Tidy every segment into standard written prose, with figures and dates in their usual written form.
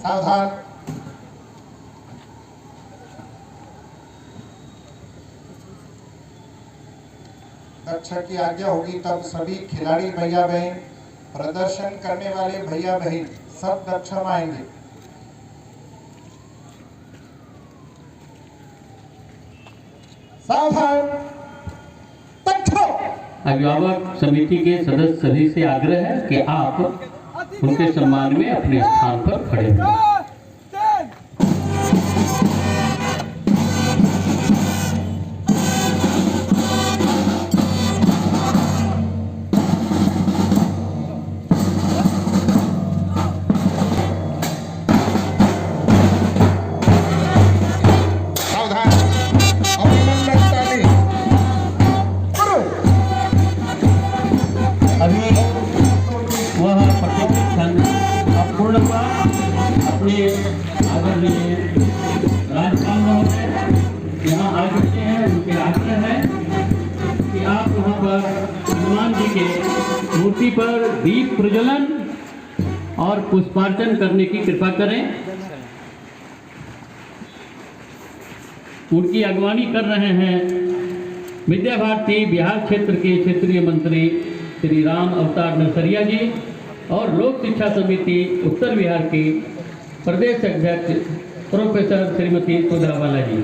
सावधान। दर्शक की आज्ञा होगी तब सभी खिलाड़ी भैया बहन, प्रदर्शन करने वाले भैया बहन सब दक्षिण में आएंगे। सावधान। अभिभावक समिति के सदस्य सभी से आग्रह है कि आप उनके सम्मान में अपने स्थान पर खड़े हों। अभी वह प्रत्येक क्षण अपूर्णता अपने आदरणीय राज्यपाल महोदय यहाँ आ चुके हैं। उनके आग्रह है कि आप वहाँ पर हनुमान जी के मूर्ति पर दीप प्रज्वलन और पुष्पार्चन करने की कृपा करें। उनकी अगवानी कर रहे हैं विद्या भारती बिहार क्षेत्र के क्षेत्रीय मंत्री श्री राम अवतार नरसरिया जी और लोक शिक्षा समिति उत्तर बिहार की प्रदेश अध्यक्ष प्रोफेसर श्रीमती सुधावाला जी।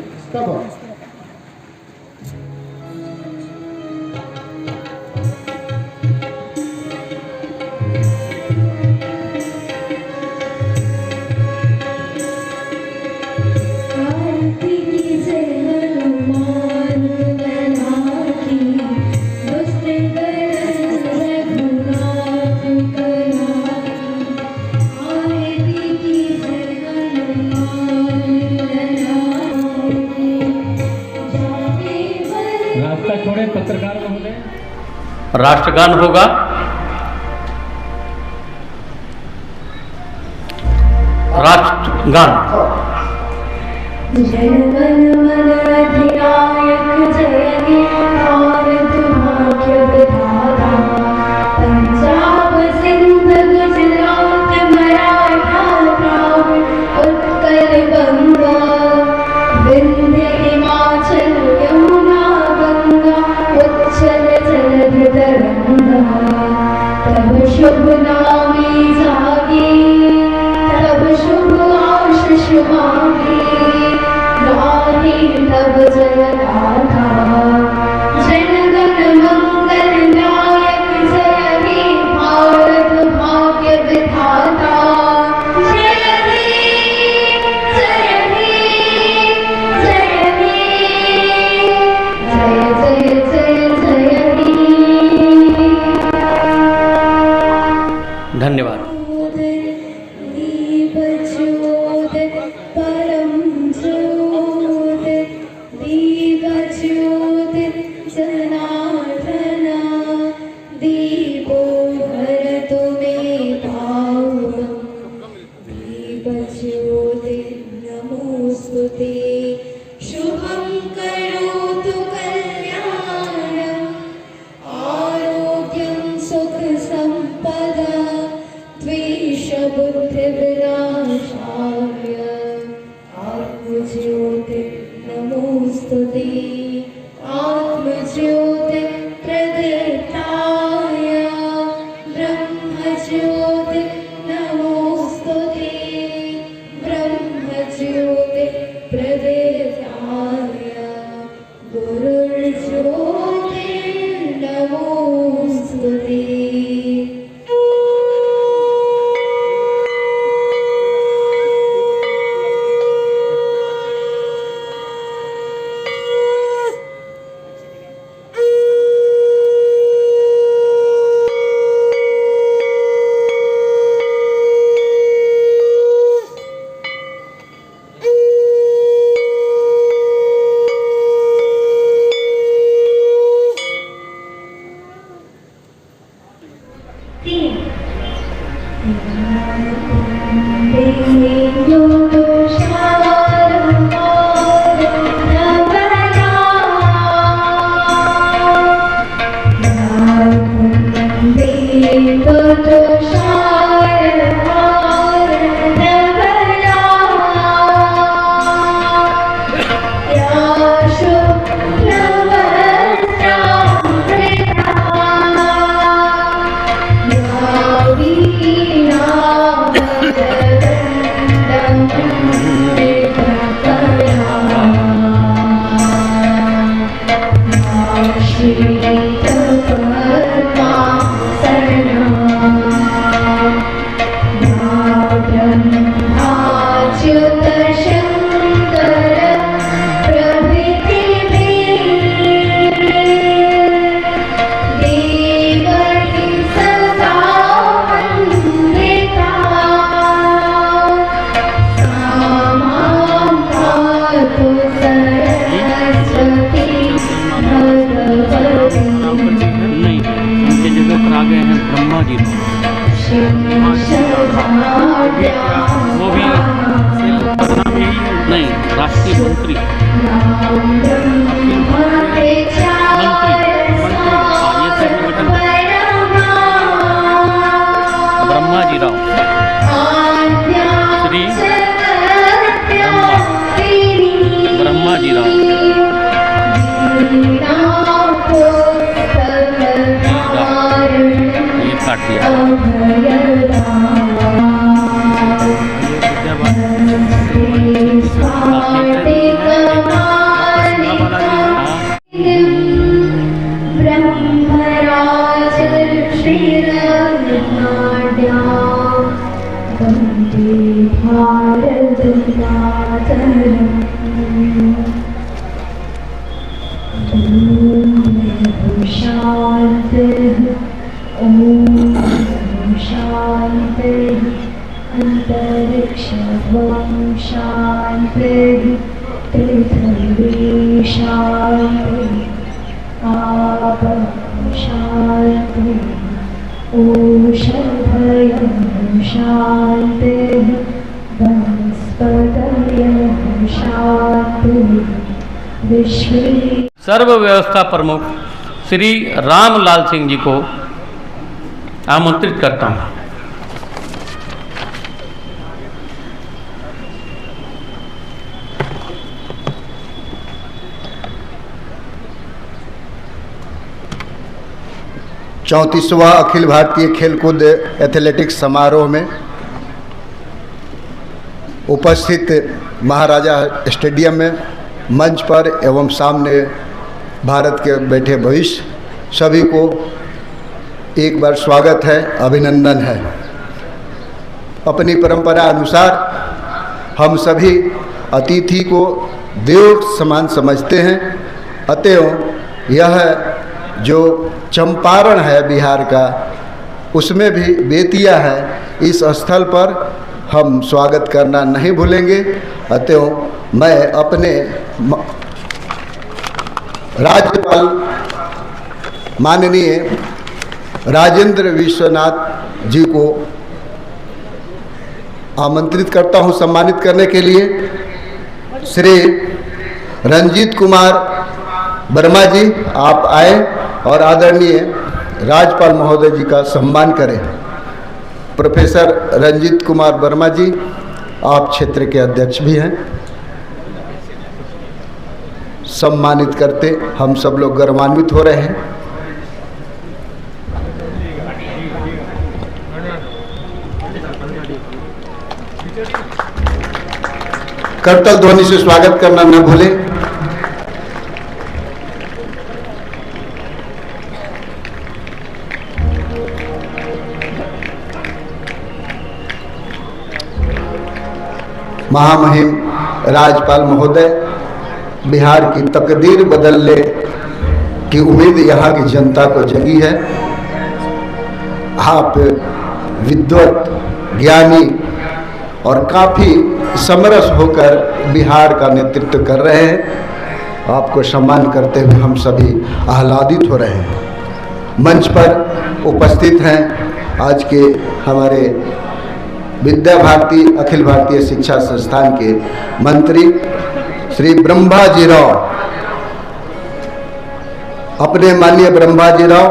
छोड़े पत्रकार महोदय। राष्ट्रगान होगा। राष्ट्रगान। जनगण मन अधिनायक जय हे भारत भाग्य विधाता, पंजाब सिंध गुजरात मराठा द्राविड़ उत्कल बंगा, विंध्य हिमाचल यमुना गंगा, उच्चल जलधि तरंगा, तब शुभ नामे जागे, तब शुभ आशीष मांगे, गाहे तब जय गाथा। जनगण मंगल नायक जय हे भारत भाग्य विधाता, जय हे जय हे जय हे जय जय जय हे। धन्यवाद। शुभं करोतु कल्याणं, आरोग्यं सुख संपदा, द्वेषबुद्धिविनाशाय, आत्मज्योति नमोस्तुते, आत्मज्योति प्रदीप्ताय, ब्रह्मज्योति नमोस्तुते, ब्रह्मज्योति प्रदीप्ताय, गुरुर्ज्योति नमोस्तुते। वो भी नहीं, राष्ट्रीय मंत्री ब्रह्माजी राव श्री ब्रह्माजी राव ये काट दिया। सर्व व्यवस्था प्रमुख श्री रामलाल सिंह जी को आमंत्रित करता हूँ। चौंतीसवां अखिल भारतीय खेलकूद एथलेटिक्स समारोह में उपस्थित महाराजा स्टेडियम में मंच पर एवं सामने भारत के बैठे भविष्य सभी को एक बार स्वागत है, अभिनंदन है। अपनी परंपरा अनुसार हम सभी अतिथि को देव समान समझते हैं, अतएव यह जो चंपारण है बिहार का, उसमें भी बेतिया है, इस स्थल पर हम स्वागत करना नहीं भूलेंगे। अतएव मैं अपने राज्यपाल माननीय राजेंद्र विश्वनाथ जी को आमंत्रित करता हूं सम्मानित करने के लिए। श्री रंजीत कुमार वर्मा जी, आप आए और आदरणीय राज्यपाल महोदय जी का सम्मान करें। प्रोफेसर रंजीत कुमार वर्मा जी, आप क्षेत्र के अध्यक्ष भी हैं, सम्मानित करते हम सब लोग गौरवान्वित हो रहे हैं। करतल ध्वनि से स्वागत करना न भूलें। महामहिम राज्यपाल महोदय, बिहार की तकदीर बदलने की उम्मीद यहाँ की जनता को जगी है। आप विद्वत, ज्ञानी और काफ़ी समरस होकर बिहार का नेतृत्व कर रहे हैं। आपको सम्मान करते हुए हम सभी आह्लादित हो रहे हैं। मंच पर उपस्थित हैं आज के हमारे विद्या भारती अखिल भारतीय शिक्षा संस्थान के मंत्री श्री ब्रह्माजी राव। अपने माननीय ब्रह्माजी राव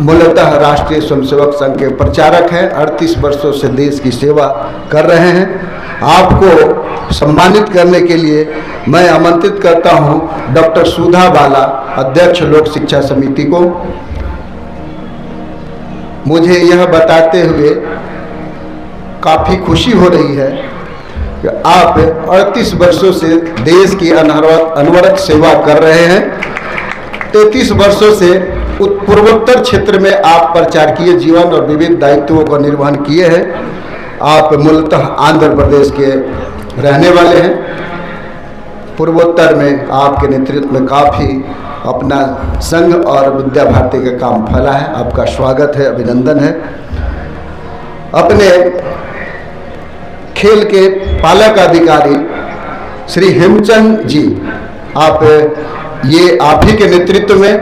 मूलतः राष्ट्रीय स्वयंसेवक संघ के प्रचारक हैं, 38 वर्षों से देश की सेवा कर रहे हैं। आपको सम्मानित करने के लिए मैं आमंत्रित करता हूं डॉक्टर सुधा बाला, अध्यक्ष लोक शिक्षा समिति को। मुझे यह बताते हुए काफ़ी खुशी हो रही है कि आप 38 वर्षों से देश की अनवरत सेवा कर रहे हैं। 33 वर्षों से पूर्वोत्तर क्षेत्र में आप प्रचारकीय जीवन और विविध दायित्वों का निर्वहन किए हैं। आप मूलतः आंध्र प्रदेश के रहने वाले हैं। पूर्वोत्तर में आपके नेतृत्व में काफ़ी अपना संघ और विद्या भारती का काम फैला है। आपका स्वागत है, अभिनंदन है। अपने खेल के पालक अधिकारी श्री हेमचंद जी, आप ही के नेतृत्व में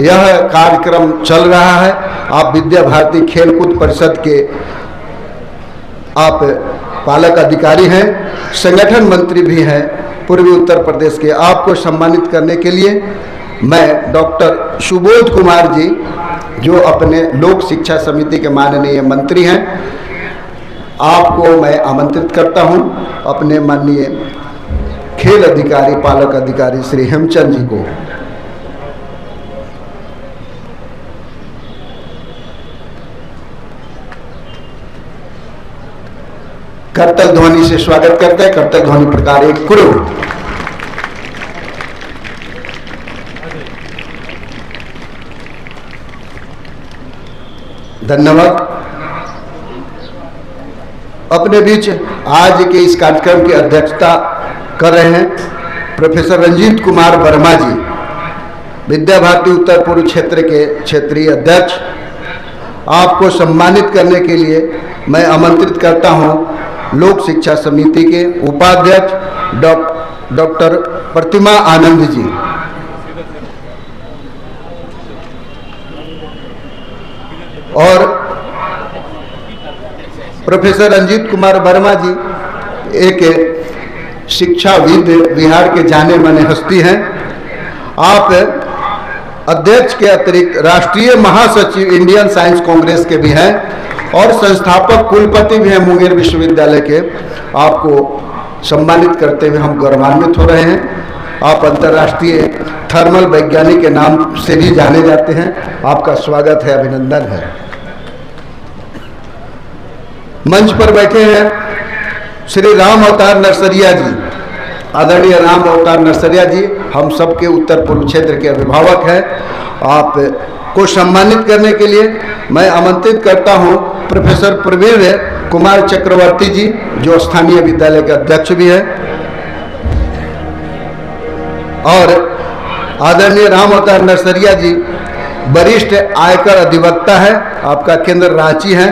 यह कार्यक्रम चल रहा है आप विद्या भारती खेलकूद परिषद के आप पालक अधिकारी हैं, संगठन मंत्री भी हैं पूर्वी उत्तर प्रदेश के। आपको सम्मानित करने के लिए मैं डॉक्टर सुबोध कुमार जी, जो अपने लोक शिक्षा समिति के माननीय मंत्री हैं, आपको मैं आमंत्रित करता हूं अपने माननीय खेल अधिकारी पालक अधिकारी श्री हेमचंद जी को। करतल ध्वनि से स्वागत करते हैं। करतल ध्वनि प्रकार एक करो। धन्यवाद। अपने बीच आज के इस कार्यक्रम की अध्यक्षता कर रहे हैं प्रोफेसर रंजीत कुमार वर्मा जी, विद्या भारती उत्तर पूर्व क्षेत्र के क्षेत्रीय अध्यक्ष। आपको सम्मानित करने के लिए मैं आमंत्रित करता हूं लोक शिक्षा समिति के उपाध्यक्ष डॉक्टर प्रतिमा आनंद जी। और प्रोफेसर रंजीत कुमार वर्मा जी एक शिक्षाविद, बिहार के जाने माने हस्ती हैं। आप अध्यक्ष के अतिरिक्त राष्ट्रीय महासचिव इंडियन साइंस कांग्रेस के भी हैं और संस्थापक कुलपति भी हैं मुंगेर विश्वविद्यालय के। आपको सम्मानित करते हुए हम गौरवान्वित हो रहे हैं। आप अंतर्राष्ट्रीय थर्मल वैज्ञानिक के नाम से भी जाने जाते हैं। आपका स्वागत है, अभिनंदन है। मंच पर बैठे हैं श्री राम अवतार नरसरिया जी। आदरणीय राम अवतार नरसरिया जी हम सबके उत्तर पूर्व क्षेत्र के अभिभावक हैं। आप को सम्मानित करने के लिए मैं आमंत्रित करता हूं प्रोफेसर प्रवीण कुमार चक्रवर्ती जी, जो स्थानीय विद्यालय के अध्यक्ष भी हैं। और आदरणीय राम अवतार नरसरिया जी वरिष्ठ आयकर अधिवक्ता है, आपका केंद्र रांची है।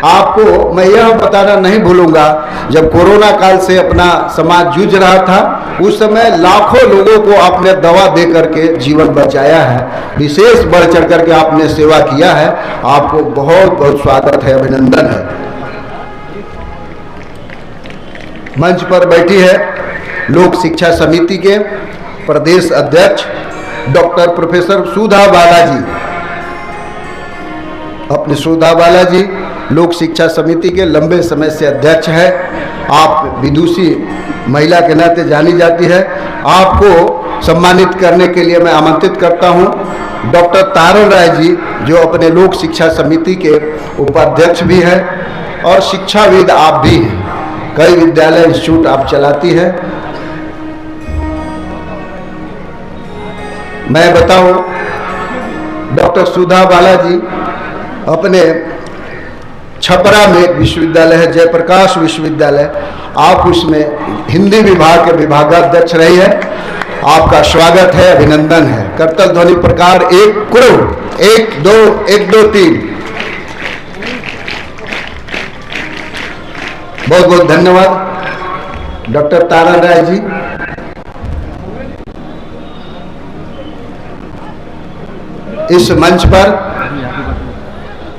आपको मैं यह बताना नहीं भूलूंगा, जब कोरोना काल से अपना समाज जूझ रहा था, उस समय लाखों लोगों को आपने दवा दे करके जीवन बचाया है। विशेष बढ़ चढ़ करके आपने सेवा किया है। आपको बहुत बहुत स्वागत है, अभिनंदन है। मंच पर बैठी है लोक शिक्षा समिति के प्रदेश अध्यक्ष डॉक्टर प्रोफेसर सुधा बालाजी। अपने सुधा बालाजी लोक शिक्षा समिति के लंबे समय से अध्यक्ष है। आप विदुषी महिला के नाते जानी जाती है। आपको सम्मानित करने के लिए मैं आमंत्रित करता हूं डॉक्टर तारण राय जी, जो अपने लोक शिक्षा समिति के उपाध्यक्ष भी हैं और शिक्षाविद आप भी हैं। कई विद्यालय इंस्टीट्यूट आप चलाती हैं। मैं बताऊं, डॉक्टर सुधा बालाजी अपने छपरा में एक विश्वविद्यालय है, जयप्रकाश विश्वविद्यालय, आप उसमें हिंदी विभाग के विभागाध्यक्ष रही है। आपका स्वागत है, अभिनंदन है। करतल ध्वनि प्रकार एक करो। 1 2 1 2 3। बहुत बहुत धन्यवाद डॉक्टर तारण राय जी। इस मंच पर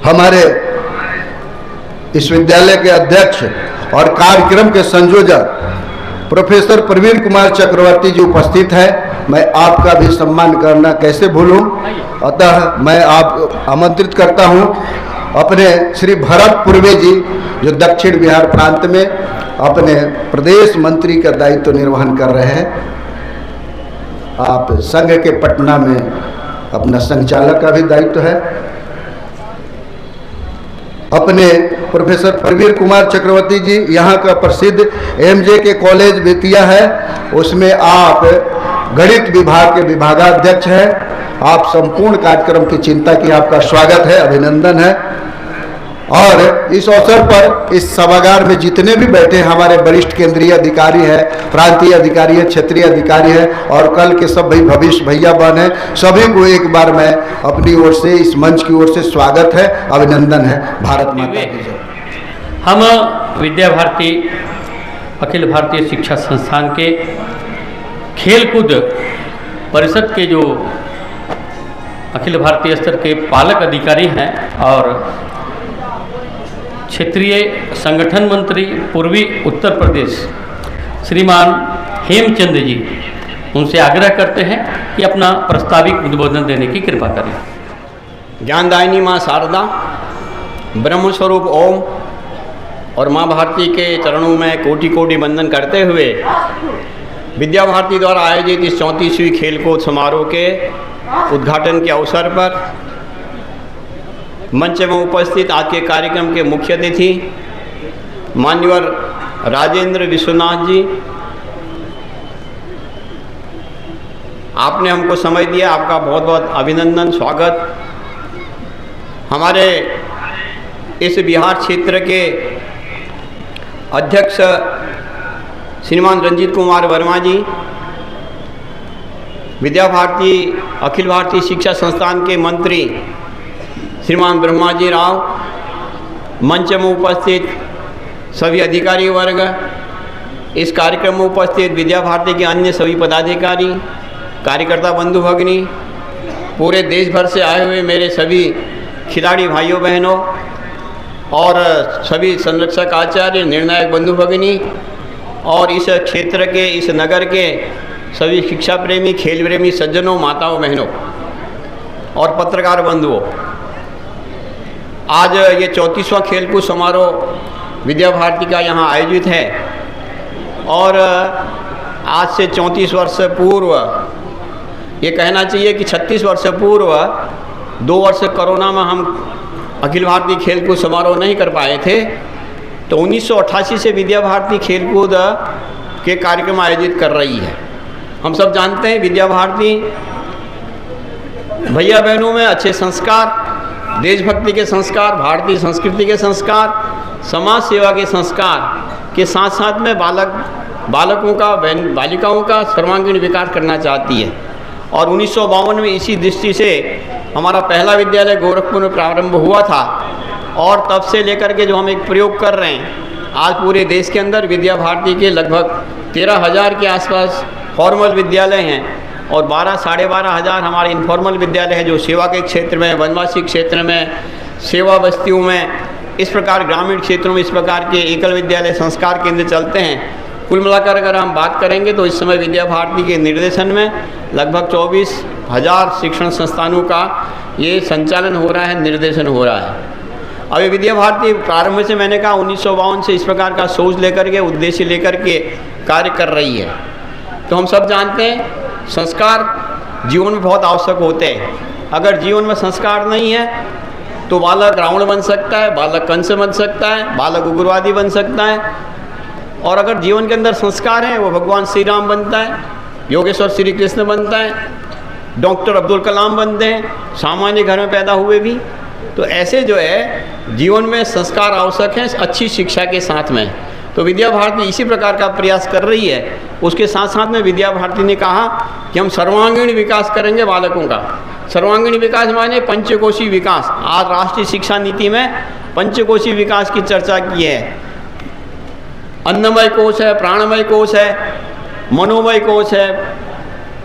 हमारे इस विद्यालय के अध्यक्ष और कार्यक्रम के संयोजक प्रोफेसर प्रवीण कुमार चक्रवर्ती जी उपस्थित है। मैं आपका भी सम्मान करना कैसे भूलूं। अतः मैं आप आमंत्रित करता हूं अपने श्री भरत पूर्वे जी, जो दक्षिण बिहार प्रांत में अपने प्रदेश मंत्री का दायित्व निर्वहन कर रहे हैं। आप संघ के पटना में अपना संचालक का भी दायित्व है। अपने प्रोफेसर प्रवीण कुमार चक्रवर्ती जी यहाँ का प्रसिद्ध एमजे के कॉलेज बेतिया है, उसमें आप गणित विभाग के विभागाध्यक्ष हैं। आप संपूर्ण कार्यक्रम की चिंता की, आपका स्वागत है, अभिनंदन है। और इस अवसर पर इस सभागार में जितने भी बैठे हमारे वरिष्ठ केंद्रीय अधिकारी हैं, प्रांतीय अधिकारी हैं, क्षेत्रीय अधिकारी हैं और कल के सब भाई भविष्य भैया बहन हैं, सभी को एक बार मैं अपनी ओर से, इस मंच की ओर से स्वागत है, अभिनंदन है। भारत माता की जय। हम विद्या भारती अखिल भारतीय शिक्षा संस्थान के खेलकूद परिषद के जो अखिल भारतीय स्तर के पालक अधिकारी हैं और क्षेत्रीय संगठन मंत्री पूर्वी उत्तर प्रदेश श्रीमान हेमचंद जी, उनसे आग्रह करते हैं कि अपना प्रास्ताविक उद्बोधन देने की कृपा करें। ज्ञानदायिनी माँ शारदा, ब्रह्मस्वरूप ओम और माँ भारती के चरणों में कोटि कोटि वंदन करते हुए विद्या भारती द्वारा आयोजित इस 34वीं खेलकूद समारोह के उद्घाटन के अवसर पर मंच में उपस्थित आज के कार्यक्रम के मुख्य अतिथि मान्यवर राजेंद्र विश्वनाथ जी, आपने हमको समय दिया, आपका बहुत बहुत अभिनंदन, स्वागत। हमारे इस बिहार क्षेत्र के अध्यक्ष श्रीमान रंजीत कुमार वर्मा जी, विद्या भारती अखिल भारतीय शिक्षा संस्थान के मंत्री श्रीमान ब्रह्माजी राव, मंच में उपस्थित सभी अधिकारी वर्ग, इस कार्यक्रम में उपस्थित विद्या भारती के अन्य सभी पदाधिकारी, कार्यकर्ता बंधु भगिनी, पूरे देश भर से आए हुए मेरे सभी खिलाड़ी भाइयों बहनों और सभी संरक्षक आचार्य, निर्णायक बंधु भगिनी और इस क्षेत्र के, इस नगर के सभी शिक्षा प्रेमी, खेल प्रेमी सज्जनों, माताओं, बहनों और पत्रकार बंधुओं, आज ये 34वां खेलकूद समारोह विद्या भारती का यहाँ आयोजित है और आज से 34 वर्ष पूर्व, ये कहना चाहिए कि 36 वर्ष पूर्व 2 वर्ष कोरोना में हम अखिल भारतीय खेलकूद समारोह नहीं कर पाए थे, तो 1988 से विद्या भारती खेलकूद के कार्यक्रम आयोजित कर रही है। हम सब जानते हैं विद्या भारती भैया बहनों में अच्छे संस्कार, देशभक्ति के संस्कार, भारतीय संस्कृति के संस्कार, समाज सेवा के संस्कार के साथ साथ में बालकों का, बालिकाओं का सर्वांगीण विकास करना चाहती है। और 1952 में इसी दृष्टि से हमारा पहला विद्यालय गोरखपुर में प्रारंभ हुआ था और तब से लेकर के जो हम एक प्रयोग कर रहे हैं, आज पूरे देश के अंदर विद्या भारती के लगभग 13,000 के आसपास फॉर्मल विद्यालय हैं और 12-साढ़े 12,000 हमारे इनफॉर्मल विद्यालय हैं जो सेवा के क्षेत्र में, वनवासी क्षेत्र में, सेवा बस्तियों में, इस प्रकार ग्रामीण क्षेत्रों में इस प्रकार के एकल विद्यालय संस्कार केंद्र चलते हैं। कुल मिलाकर अगर हम बात करेंगे तो इस समय विद्या भारती के निर्देशन में लगभग 24,000 शिक्षण संस्थानों का ये संचालन हो रहा है, निर्देशन हो रहा है। अभी विद्या भारती प्रारंभ से, मैंने कहा 1952 से इस प्रकार का सोच लेकर के, उद्देश्य लेकर के कार्य कर रही है। तो हम सब जानते हैं संस्कार जीवन में बहुत आवश्यक होते हैं। अगर जीवन में संस्कार नहीं है तो बालक रावण बन सकता है, बालक कंस बन सकता है, बालक उग्रवादी बन सकता है। और अगर जीवन के अंदर संस्कार है, वो भगवान श्री राम बनता है, योगेश्वर श्री कृष्ण बनता है, डॉक्टर अब्दुल कलाम बनते हैं, सामान्य घर में पैदा हुए भी। तो ऐसे जो है जीवन में संस्कार आवश्यक हैं अच्छी शिक्षा के साथ में। तो विद्या भारती इसी प्रकार का प्रयास कर रही है। उसके साथ साथ में विद्या भारती ने कहा कि हम सर्वांगीण विकास करेंगे बालकों का। सर्वांगीण विकास माने पंचकोशी विकास। आज राष्ट्रीय शिक्षा नीति में पंचकोशी विकास की चर्चा की है। अन्नमय कोश है, प्राणमय कोश है, मनोमय कोश है,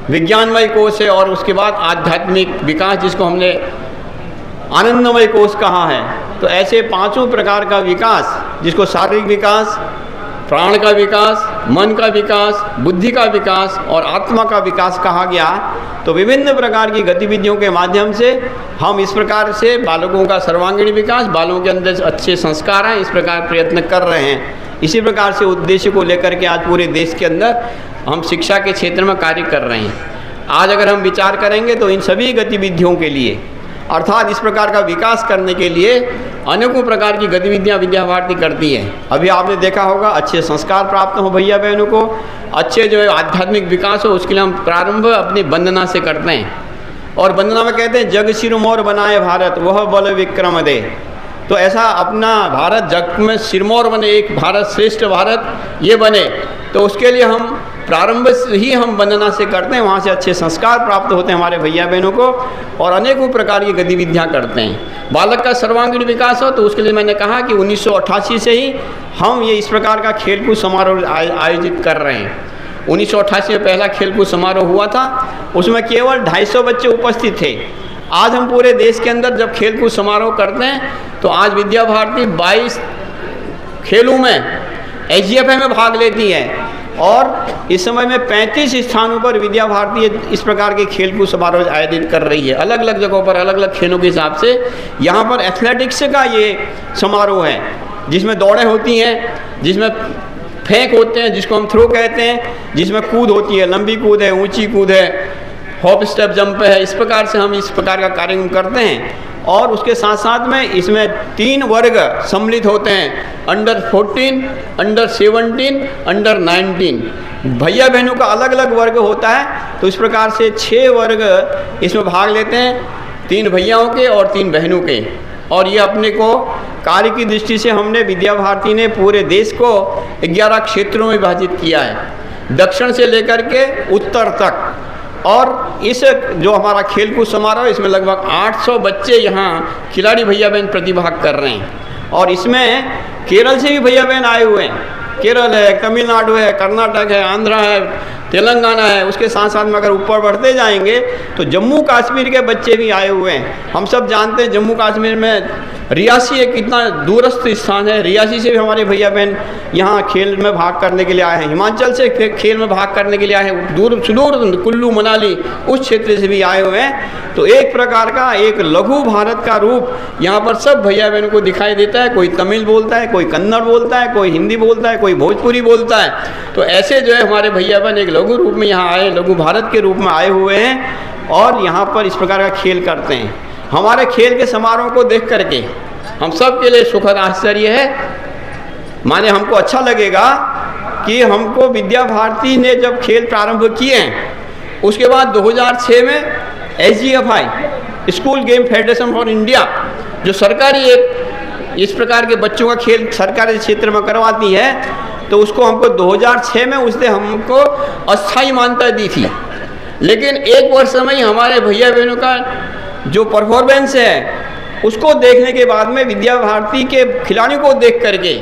विज्ञानमय कोश है और उसके बाद आध्यात्मिक विकास जिसको हमने आनंदमय कोश कहा है। तो ऐसे 5 प्रकार का विकास, जिसको शारीरिक विकास, प्राण का विकास, मन का विकास, बुद्धि का विकास और आत्मा का विकास कहा गया। तो विभिन्न प्रकार की गतिविधियों के माध्यम से हम इस प्रकार से बालकों का सर्वांगीण विकास, बालों के अंदर अच्छे संस्कार हैं, इस प्रकार प्रयत्न कर रहे हैं। इसी प्रकार से उद्देश्य को लेकर के आज पूरे देश के अंदर हम शिक्षा के क्षेत्र में कार्य कर रहे हैं। आज अगर हम विचार करेंगे तो इन सभी गतिविधियों के लिए, अर्थात इस प्रकार का विकास करने के लिए अनेकों प्रकार की गतिविधियां विद्या भारती करती है। अभी आपने देखा होगा, अच्छे संस्कार प्राप्त हो भैया बहनों को, अच्छे जो है आध्यात्मिक विकास हो, उसके लिए हम प्रारंभ अपनी वंदना से करते हैं। और वंदना में कहते हैं जग सिरमौर बनाए भारत वह बल विक्रम दे। तो ऐसा अपना भारत जग में सिरमौर बने, एक भारत श्रेष्ठ भारत ये बने, तो उसके लिए हम प्रारंभ से ही हम वंदना से करते हैं। वहाँ से अच्छे संस्कार प्राप्त होते हैं हमारे भैया बहनों को और अनेकों प्रकार की गतिविधियाँ करते हैं। बालक का सर्वांगीण विकास हो तो उसके लिए मैंने कहा कि 1988 से ही हम ये इस प्रकार का खेलकूद समारोह आयोजित कर रहे हैं। 1988 में पहला खेलकूद समारोह हुआ था, उसमें केवल 250 बच्चे उपस्थित थे। आज हम पूरे देश के अंदर जब खेलकूद समारोह करते हैं तो आज विद्या भारती 22 खेलों में SGFI में भाग लेती है और इस समय में 35 स्थानों पर विद्या भारती इस प्रकार के खेलकूद समारोह आयोजित कर रही है, अलग अलग जगहों पर अलग अलग खेलों के हिसाब से। यहाँ पर एथलेटिक्स का ये समारोह है जिसमें दौड़ें होती हैं, जिसमें फेंक होते हैं जिसको हम थ्रो कहते हैं, जिसमें कूद होती है, लंबी कूद है, ऊंची कूद है, हॉप स्टेप जंप है। इस प्रकार से हम इस प्रकार का कार्यक्रम करते हैं और उसके साथ साथ में इसमें 3 वर्ग सम्मिलित होते हैं, अंडर 14, अंडर 17, अंडर 19। भैया बहनों का अलग अलग वर्ग होता है, तो इस प्रकार से 6 वर्ग इसमें भाग लेते हैं, 3 भैयाओं के और 3 बहनों के। और ये अपने को कार्य की दृष्टि से हमने विद्या भारती ने पूरे देश को 11 क्षेत्रों में विभाजित किया है, दक्षिण से लेकर के उत्तर तक। और इस जो हमारा खेलकूद समारोह इसमें लगभग 800 बच्चे यहाँ खिलाड़ी भैया बहन प्रतिभाग कर रहे हैं। और इसमें केरल से भी भैया बहन आए हुए हैं, केरल है, तमिलनाडु है, कर्नाटक है, आंध्रा है, तेलंगाना है। उसके साथ साथ में अगर ऊपर बढ़ते जाएंगे तो जम्मू कश्मीर के बच्चे भी आए हुए हैं। हम सब जानते हैं जम्मू कश्मीर में रियासी एक कितना दूरस्थ स्थान है, रियासी से भी हमारे भैया बहन यहाँ खेल में भाग करने के लिए आए हैं, हिमाचल से खेल में भाग करने के लिए आए हैं, दूर सुदूर कुल्लू मनाली उस क्षेत्र से भी आए हुए हैं। तो एक प्रकार का एक लघु भारत का रूप यहाँ पर सब भैया बहनों को दिखाई देता है। कोई तमिल बोलता है, कोई कन्नड़ बोलता है, कोई हिंदी बोलता है, कोई भोजपुरी बोलता है। तो ऐसे जो है हमारे भैया बहन एक लघु रूप में यहाँ आए, लघु भारत के रूप में आए हुए हैं और यहाँ पर इस प्रकार का खेल करते हैं। हमारे खेल के समारोह को देख करके हम सब के लिए सुखद आश्चर्य है, माने हमको अच्छा लगेगा कि हमको विद्या भारती ने जब खेल प्रारंभ किए हैं उसके बाद 2006 में SGFI school game federation for India जो सरकारी एक इस प्रकार के बच्चों का खेल सरकारी क्षेत्र में करवाती है, तो उसको हमको 2006 में उसने हमको अस्थायी मान्यता दी थी। लेकिन एक वर्ष में ही हमारे भैया बहनों का जो परफॉर्मेंस है उसको देखने के बाद में विद्या भारती के खिलाड़ियों को देख करके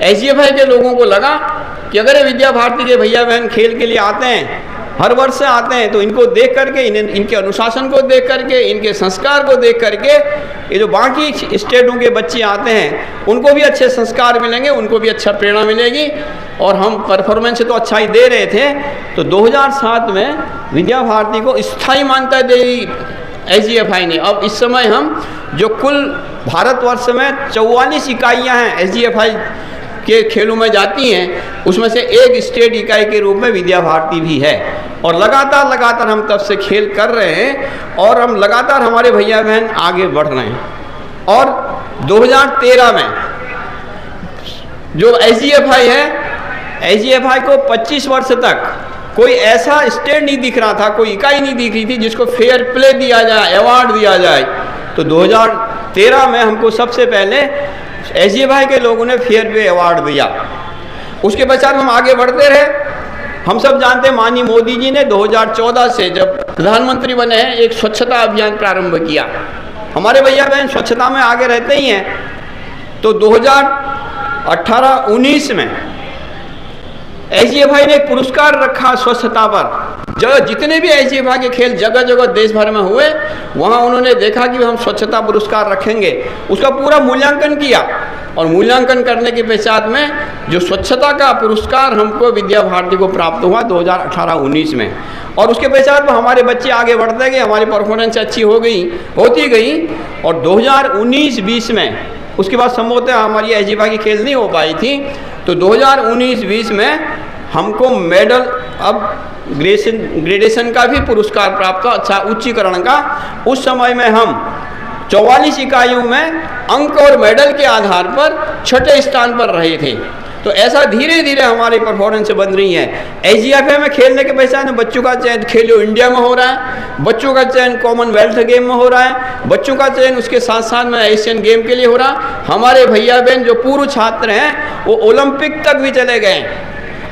SGFI के लोगों को लगा कि अगर ये विद्या भारती के भैया बहन खेल के लिए आते हैं, हर वर्ष से आते हैं, तो इनको देख करके इनके अनुशासन को देख करके, इनके संस्कार को देख करके ये जो बाकी स्टेटों के बच्चे आते हैं उनको भी अच्छे संस्कार मिलेंगे, उनको भी अच्छा प्रेरणा मिलेगी। और हम परफॉर्मेंस तो अच्छा ही दे रहे थे, तो 2007 में विद्या भारती को स्थायी मान्यता दी SGFI ने। अब इस समय हम जो कुल भारतवर्ष में 44 इकाइयाँ हैं SGFI के खेलों में जाती हैं, उसमें से एक स्टेट इकाई के रूप में विद्या भारती भी है। और लगातार हम तब से खेल कर रहे हैं और हम लगातार हमारे भैया बहन आगे बढ़ रहे हैं। और 2013 में जो SGFI है, SGFI को 25 वर्ष तक कोई ऐसा स्टेट नहीं दिख रहा था, कोई इकाई नहीं दिख रही थी जिसको फेयर प्ले दिया जाए, अवार्ड दिया जाए। तो 2013 में हमको सबसे पहले SGFI के लोगों ने फेयर प्ले अवार्ड दिया। उसके पश्चात हम आगे बढ़ते रहे। हम सब जानते हैं माननीय मोदी जी ने 2014 से जब प्रधानमंत्री बने हैं एक स्वच्छता अभियान प्रारंभ किया। हमारे भैया बहन स्वच्छता में आगे रहते ही हैं। तो 2018-19 में SGFI ने एक पुरस्कार रखा स्वच्छता पर। जितने भी SGFI के खेल जगह जगह देश भर में हुए, वहाँ उन्होंने देखा कि हम स्वच्छता पुरस्कार रखेंगे, उसका पूरा मूल्यांकन किया। और मूल्यांकन करने के पश्चात में जो स्वच्छता का पुरस्कार हमको विद्या भारती को प्राप्त हुआ 2018-19 में। और उसके पश्चात में हमारे बच्चे आगे बढ़ते गए, हमारी परफॉर्मेंस अच्छी होती गई। और 2019-20 में उसके बाद संभवतः हमारी SGFI की खेल नहीं हो पाई थी, तो 2019-20 में हमको मेडल अब ग्रेडेशन का भी पुरस्कार प्राप्त हुआ, अच्छा उच्चीकरण का। उस समय में हम 44 इकाइयों में अंक और मेडल के आधार पर 6ठे स्थान पर रहे थे। तो ऐसा धीरे धीरे हमारी परफॉर्मेंस बन रही है। SGFI में खेलने के पश्चात बच्चों का चयन खेलो इंडिया में हो रहा है, बच्चों का चयन कॉमनवेल्थ गेम में हो रहा है, बच्चों का चयन उसके साथ साथ में एशियन गेम के लिए हो रहा। हमारे भैया बहन जो पूर्व छात्र हैं वो ओलंपिक तक भी चले गए।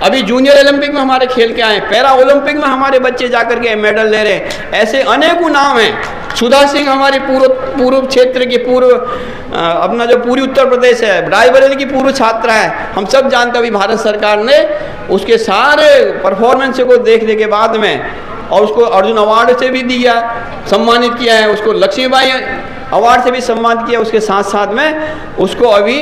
अभी जूनियर ओलंपिक में हमारे खेल के आए, पैरा ओलंपिक में हमारे बच्चे जाकर के मेडल ले रहे हैं। ऐसे अनेकों नाम हैं। सुधा सिंह हमारी पूर्व क्षेत्र की अपना जो पूरी उत्तर प्रदेश है, रायबरेली की पूर्व छात्रा है। हम सब जानते हैं अभी भारत सरकार ने उसके सारे परफॉर्मेंस को देखने के बाद में और उसको अर्जुन अवार्ड से भी दिया, सम्मानित किया है, उसको लक्ष्मीबाई अवार्ड से भी सम्मानित किया, उसके साथ साथ में उसको अभी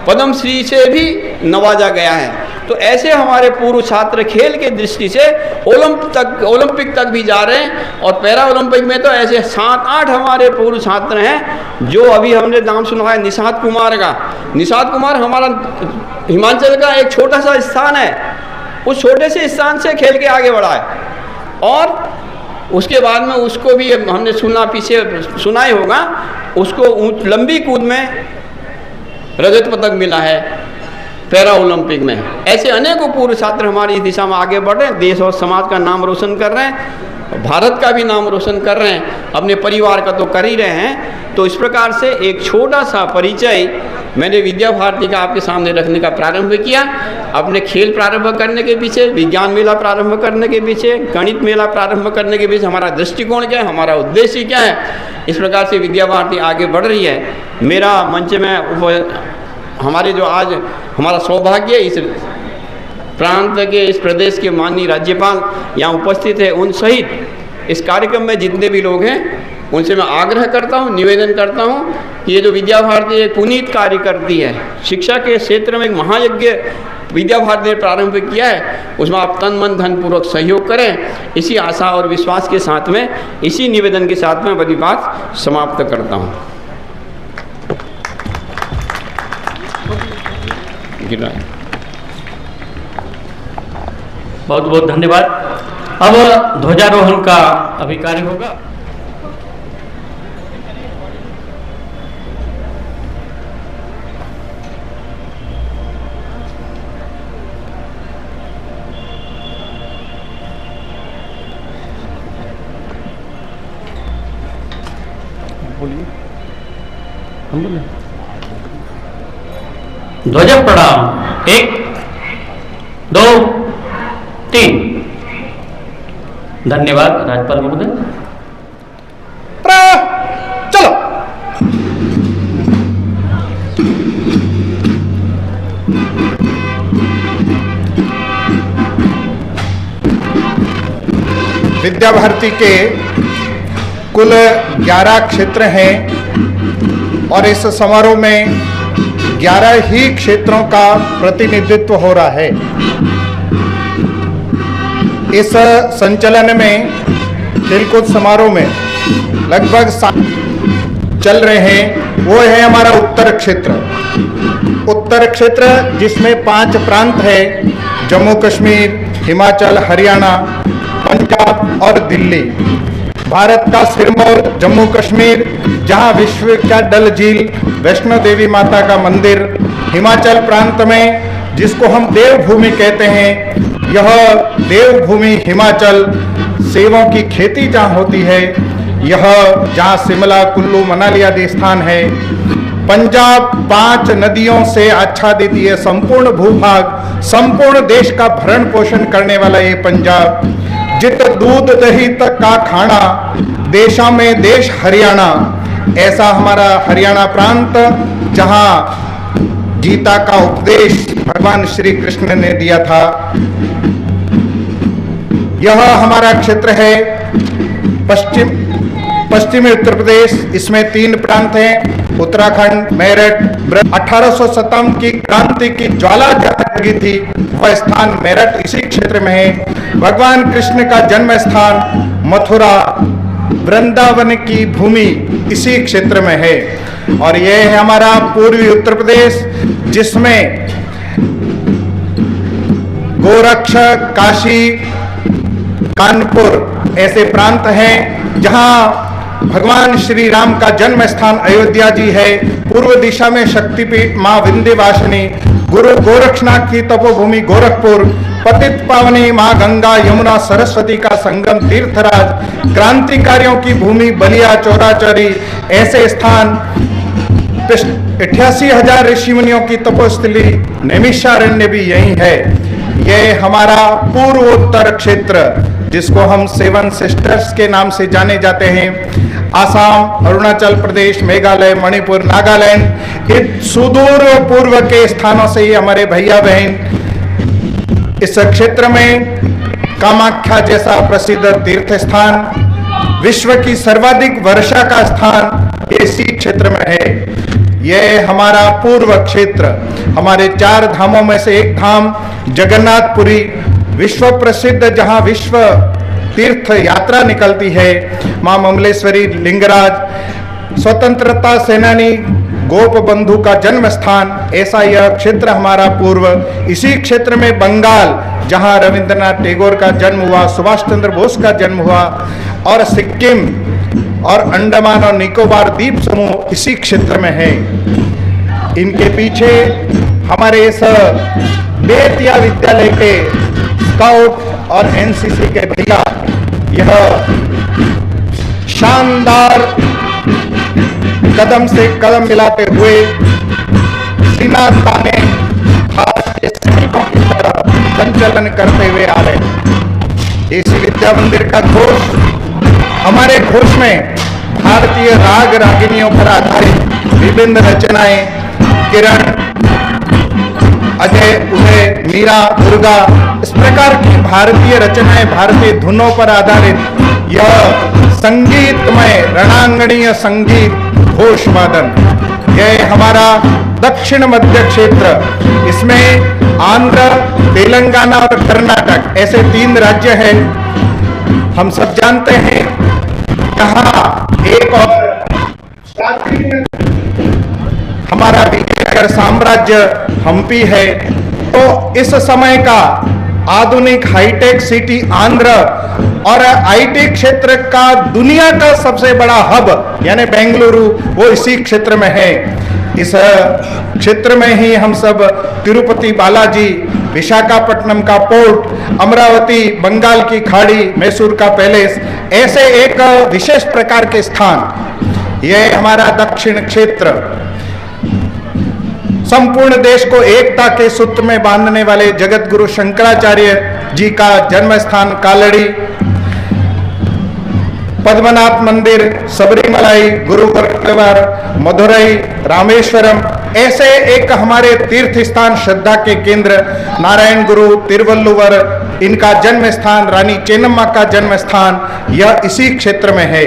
पद्मश्री से भी नवाजा गया है। तो ऐसे हमारे पूर्व छात्र खेल के दृष्टि से ओलंपिक तक भी जा रहे हैं, और पैरा ओलंपिक में तो ऐसे 7-8 हमारे पूर्व छात्र हैं जो अभी हमने नाम सुना है निषाद कुमार का। निषाद कुमार हमारा हिमाचल का एक छोटा सा स्थान है, उस छोटे से स्थान से खेल के आगे बढ़ा है, और उसके बाद में उसको भी हमने पीछे सुना ही होगा, उसको लंबी कूद में रजत पदक मिला है पैरा ओलंपिक में। ऐसे अनेकों पूर्व छात्र हमारी इस दिशा में आगे बढ़ रहे हैं, देश और समाज का नाम रोशन कर रहे हैं, भारत का भी नाम रोशन कर रहे हैं, अपने परिवार का तो कर ही रहे हैं। तो इस प्रकार से एक छोटा सा परिचय मैंने विद्या भारती का आपके सामने रखने का प्रारंभ किया। अपने खेल प्रारंभ करने के पीछे, विज्ञान मेला प्रारंभ करने के पीछे, गणित मेला प्रारंभ करने के पीछे हमारा दृष्टिकोण क्या है, हमारा उद्देश्य क्या है, इस प्रकार से विद्या भारती आगे बढ़ रही है। मेरा मंच में हमारे जो आज हमारा सौभाग्य इस प्रांत के, इस प्रदेश के माननीय राज्यपाल यहाँ उपस्थित है, उन सहित इस कार्यक्रम में जितने भी लोग हैं उनसे मैं आग्रह करता हूँ, निवेदन करता हूँ कि ये जो विद्या भारती एक पुनीत कार्य करती है, शिक्षा के क्षेत्र में एक महायज्ञ विद्या भारती ने प्रारंभ किया है, उसमें आप तन मन धन पूर्वक सहयोग करें। इसी आशा और विश्वास के साथ में, इसी निवेदन के साथ में अपनी बात समाप्त करता हूँ। बहुत बहुत धन्यवाद। अब ध्वजारोहण का अभी कार्य होगा। ध्वज प्रणाम, 1 2 3। धन्यवाद राज्यपाल महोदय। चलो। विद्या भारती के कुल 11 क्षेत्र हैं और इस समारोह में 11 ही क्षेत्रों का प्रतिनिधित्व हो रहा है। इस संचलन में, खेलकूद समारोह में लगभग चल रहे हैं, वो है हमारा उत्तर क्षेत्र। उत्तर क्षेत्र जिसमें 5 प्रांत है, जम्मू कश्मीर, हिमाचल, हरियाणा, पंजाब और दिल्ली। भारत का सिरमौर जम्मू कश्मीर, जहां विश्व का डल झील, वैष्णो देवी माता का मंदिर। हिमाचल प्रांत में जिसको हम देवभूमि कहते हैं, यह देवभूमि हिमाचल, सेबों की खेती जहाँ होती है, यह जहाँ शिमला, कुल्लू, मनाली आदि स्थान है। पंजाब 5 नदियों से आच्छादित ये संपूर्ण भूभाग, संपूर्ण देश का भरण पोषण करने वाला ये पंजाब, जित दूध दही तक का खाना, देशा में देश हरियाणा, ऐसा हमारा हरियाणा प्रांत, जहाँ गीता का उपदेश भगवान श्री कृष्ण ने दिया था। यह हमारा क्षेत्र है पश्चिमी उत्तर प्रदेश। इसमें 3 प्रांत हैं, उत्तराखंड, मेरठ। 1857 की क्रांति की ज्वाला जहाँ लगी थी, वह स्थान मेरठ इसी क्षेत्र में है। भगवान कृष्ण का जन्म स्थान मथुरा, वृंदावन की भूमि इसी क्षेत्र में है। और यह है हमारा पूर्वी उत्तर प्रदेश, जिसमें गोरक्ष, काशी, कानपुर ऐसे प्रांत हैं, जहां भगवान श्री राम का जन्म स्थान अयोध्या जी है। पूर्व दिशा में शक्तिपीठ मां विंध्यवासिनी, गुरु गोरक्षनाथ की तपोभूमि गोरखपुर, पतित पावनी मां गंगा, यमुना, सरस्वती का संगम तीर्थराज, क्रांतिकारियों की भूमि बलिया, चौराचौरी ऐसे स्थान, 88,000 ऋषि मुनियों की तपोस्थली नैमिषारण्य भी यही है। यह हमारा पूर्वोत्तर क्षेत्र, जिसको हम 7 सिस्टर्स के नाम से जाने जाते हैं। आसाम, अरुणाचल प्रदेश, मेघालय, मणिपुर, नागालैंड, इस सुदूर पूर्व के स्थानों से ही हमारे भैया बहन इस क्षेत्र में कामाख्या जैसा प्रसिद्ध तीर्थ स्थान, विश्व की सर्वाधिक वर्षा का स्थान ये इसी क्षेत्र में है। यह हमारा पूर्व क्षेत्र, हमारे 4 धामों में से एक धाम जगन्नाथपुरी, विश्व प्रसिद्ध, जहां विश्व तीर्थ यात्रा निकलती है, मां ममलेश्वरी लिंगराज, स्वतंत्रता सेनानी गोप बंधु का जन्म स्थान, ऐसा यह क्षेत्र हमारा पूर्व। इसी क्षेत्र में बंगाल, जहां रविंद्रनाथ टैगोर का जन्म हुआ, सुभाष चंद्र बोस का जन्म हुआ, और सिक्किम और अंडमान और निकोबार द्वीप समूह इसी क्षेत्र में है। इनके पीछे हमारे इस बेतिया विद्यालय के स्काउट और एनसीसी के भैया यह शानदार कदम से कदम मिलाते हुए सीना ताने भारतीय सैनिकों की तरह संचलन करते हुए आ रहे हैं। इस विद्या मंदिर का घोष, हमारे घोष में भारतीय राग रागिनियों पर आधारित विभिन्न रचनाएं, किरण, अजय, उदय, मीरा, दुर्गा, इस प्रकार की भारतीय रचनाएं, भारतीय धुनों पर आधारित यह संगीतमय रणांगणीय संगीत घोष वादन, यह हमारा दक्षिण मध्य क्षेत्र, इसमें आंध्र, तेलंगाना और कर्नाटक ऐसे 3 राज्य हैं। हम सब जानते हैं यहाँ एक और हमारा विजयनगर साम्राज्य हम्पी है। तो इस समय का आधुनिक हाईटेक सिटी आंध्र और आईटी क्षेत्र का दुनिया का सबसे बड़ा हब यानी बेंगलुरु, वो इसी क्षेत्र में है। इस क्षेत्र में ही हम सब तिरुपति बालाजी, विशाखापट्टनम का पोर्ट, अमरावती, बंगाल की खाड़ी, मैसूर का पैलेस, ऐसे एक विशेष प्रकार के स्थान, यह हमारा दक्षिण क्षेत्र संपूर्ण देश को एकता के सूत्र में बांधने वाले जगत गुरु शंकराचार्य जी का जन्म स्थान कालड़ी, पद्मनाभ मंदिर, सबरीमलाई, गुरुवार, मदुरई, रामेश्वरम, ऐसे एक हमारे तीर्थ स्थान, श्रद्धा के केंद्र नारायण गुरु, तिरुवल्लुवर, इनका जन्म स्थान, रानी चेन्नम्मा का जन्म स्थान, यह इसी क्षेत्र में है।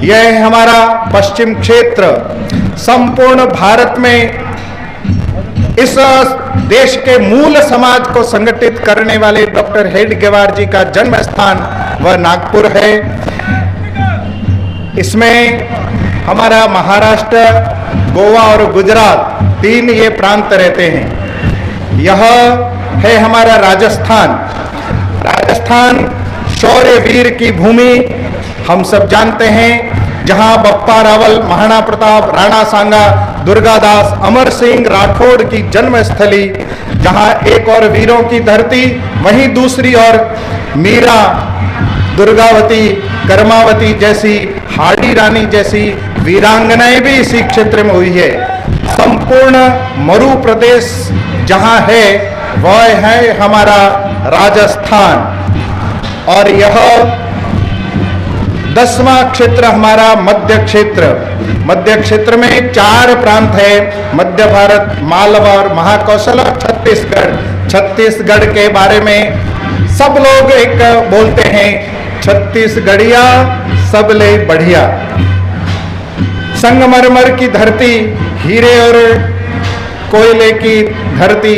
यह हमारा पश्चिम क्षेत्र संपूर्ण भारत में इस देश के मूल समाज को संगठित करने वाले डॉक्टर हेडगेवार जी का जन्म स्थान वह नागपुर है। इसमें हमारा महाराष्ट्र, गोवा और गुजरात 3 ये प्रांत रहते हैं। यह है हमारा राजस्थान। राजस्थान शौर्य वीर की भूमि, हम सब जानते हैं, जहां बप्पा रावल, महाराणा प्रताप, राणा सांगा, दुर्गादास, अमर सिंह राठौड़ की जन्मस्थली, जहां एक और वीरों की धरती, वहीं दूसरी ओर मीरा, दुर्गावती, कर्मावती जैसी, हाड़ी रानी जैसी वीरांगनाएं भी इसी क्षेत्र में हुई है। संपूर्ण मरु प्रदेश जहां है वह है हमारा राजस्थान। और यह 10वां क्षेत्र हमारा मध्य क्षेत्र। मध्य क्षेत्र में 4 प्रांत है, मध्य भारत, मालवा और महाकौशल और छत्तीसगढ़। छत्तीसगढ़ के बारे में सब लोग एक बोलते हैं, छत्तीसगढ़िया सब ले बढ़िया। संगमरमर की धरती, हीरे और कोयले की धरती,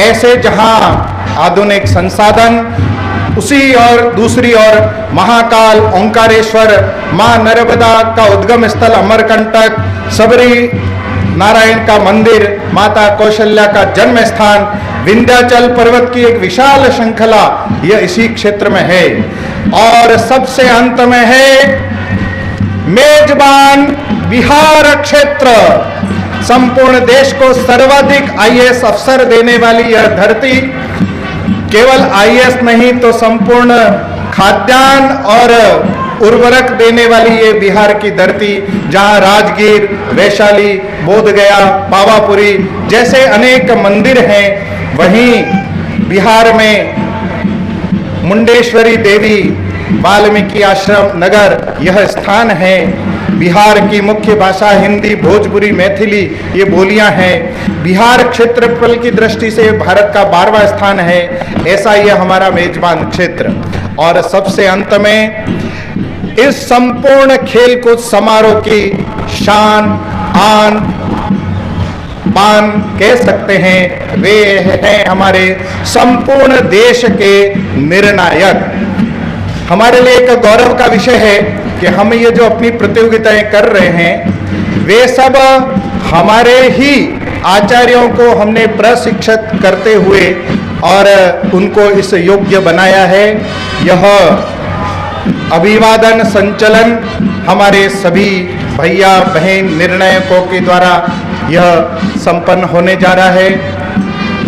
ऐसे जहां आधुनिक संसाधन, उसी और दूसरी ओर महाकाल, ओंकारेश्वर, मां नर्मदा का उद्गम स्थल अमरकंटक, सबरी नारायण का मंदिर, माता कौशल्या का जन्म स्थान, विंध्याचल पर्वत की एक विशाल श्रृंखला, यह इसी क्षेत्र में है। और सबसे अंत में है मेजबान बिहार क्षेत्र। संपूर्ण देश को सर्वाधिक आईएएस अफसर देने वाली यह धरती, केवल आईएएस नहीं तो संपूर्ण खाद्यान्न और उर्वरक देने वाली ये बिहार की धरती, जहां राजगीर, वैशाली, बोधगया, पावापुरी जैसे अनेक मंदिर हैं, वहीं बिहार में मुंडेश्वरी देवी, वाल्मीकि आश्रम नगर यह स्थान है। बिहार की मुख्य भाषा हिंदी, भोजपुरी, मैथिली ये बोलियां हैं। बिहार क्षेत्रफल की दृष्टि से भारत का 12वां स्थान है। ऐसा ये हमारा मेजबान क्षेत्र। और सबसे अंत में इस संपूर्ण खेलकूद समारोह की शान, आन, बान कह सकते हैं, वे हैं हमारे संपूर्ण देश के निर्णायक। हमारे लिए एक गौरव का विषय है कि हम ये जो अपनी प्रतियोगिताएं कर रहे हैं, वे सब हमारे ही आचार्यों को हमने प्रशिक्षित करते हुए और उनको इस योग्य बनाया है। यह अभिवादन संचलन हमारे सभी भैया बहन निर्णायकों के द्वारा यह संपन्न होने जा रहा है।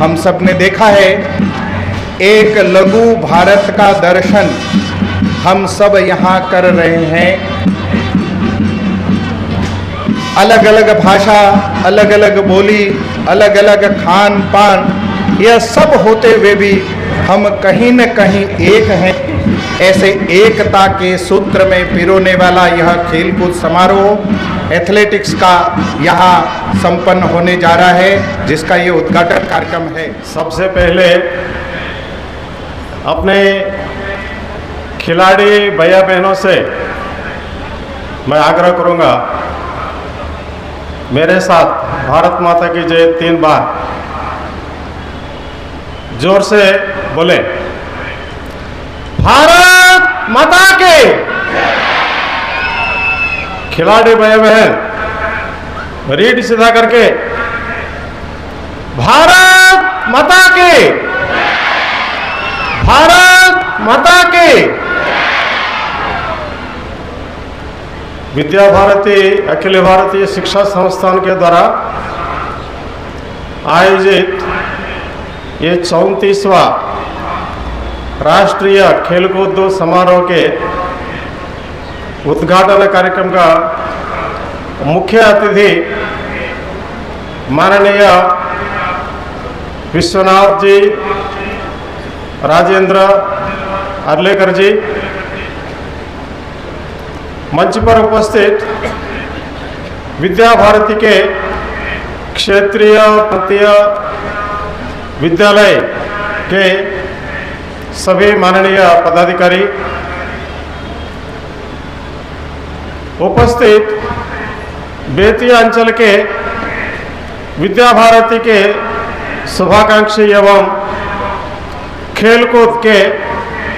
हम सब ने देखा है, एक लघु भारत का दर्शन हम सब यहाँ कर रहे हैं। अलग अलग भाषा, अलग अलग बोली, अलग अलग खान पान, यह सब होते हुए भी हम कहीं न कहीं एक हैं। ऐसे एकता के सूत्र में पिरोने वाला यह खेलकूद समारोह एथलेटिक्स का यहाँ संपन्न होने जा रहा है, जिसका ये उद्घाटन कार्यक्रम है। सबसे पहले अपने खिलाड़ी भैया बहनों से मैं आग्रह करूंगा, मेरे साथ भारत माता की जय 3 बार जोर से बोले। भारत माता के। खिलाड़ी भैया बहन रीढ़ सीधा करके भारत माता के, भारत माता के। विद्या भारती अखिल भारतीय शिक्षा संस्थान के द्वारा आयोजित ये 34वां राष्ट्रीय खेलकूद समारोह के उद्घाटन कार्यक्रम का मुख्य अतिथि माननीय विश्वनाथ जी, राजेंद्र अर्लेकर जी, मंच पर उपस्थित विद्या भारती के क्षेत्रीय प्रांतीय विद्यालय के सभी माननीय पदाधिकारी, उपस्थित बेतिया अंचल के विद्या भारती के शुभाकांक्षी एवं खेलकूद के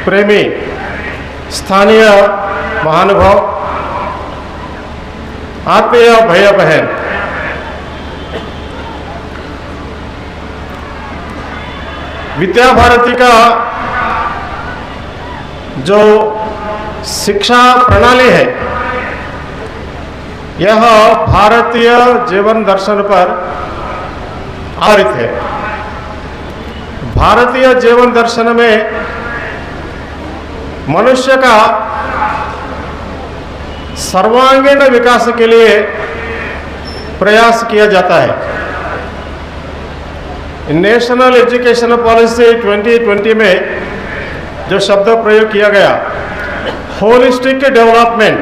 प्रेमी स्थानीय महानुभाव, आत्मीय भैया बहन, विद्या भारती का जो शिक्षा प्रणाली है, यह भारतीय जीवन दर्शन पर आधारित है। भारतीय जीवन दर्शन में मनुष्य का सर्वांगीण विकास के लिए प्रयास किया जाता है। नेशनल एजुकेशन पॉलिसी 2020 में जो शब्द प्रयोग किया गया, होलिस्टिक डेवलपमेंट,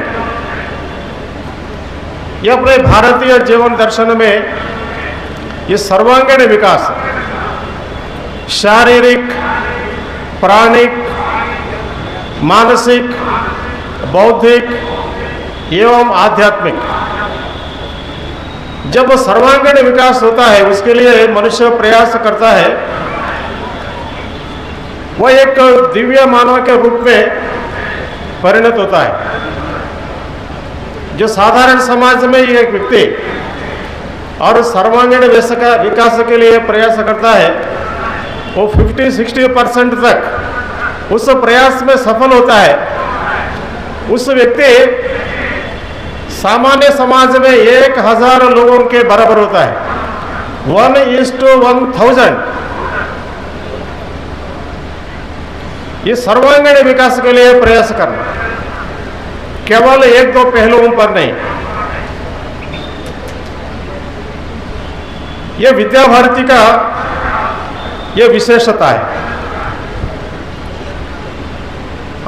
यह अपने भारतीय जीवन दर्शन में ये सर्वांगीण विकास, शारीरिक, प्राणिक, मानसिक, बौद्धिक एवं आध्यात्मिक, जब सर्वांगीण विकास होता है उसके लिए मनुष्य प्रयास करता है, वह एक दिव्य मानव के रूप में परिणत होता है। जो साधारण समाज में एक व्यक्ति और सर्वांगीण विकास के लिए प्रयास करता है, वो 50-60% तक उस प्रयास में सफल होता है। उस व्यक्ति सामान्य समाज में 1000 लोगों के बराबर होता है, 1:1000। ये सर्वांगीण विकास के लिए प्रयास करना, केवल 1-2 पहलुओं पर नहीं। ये विद्या भारती का ये विशेषता है।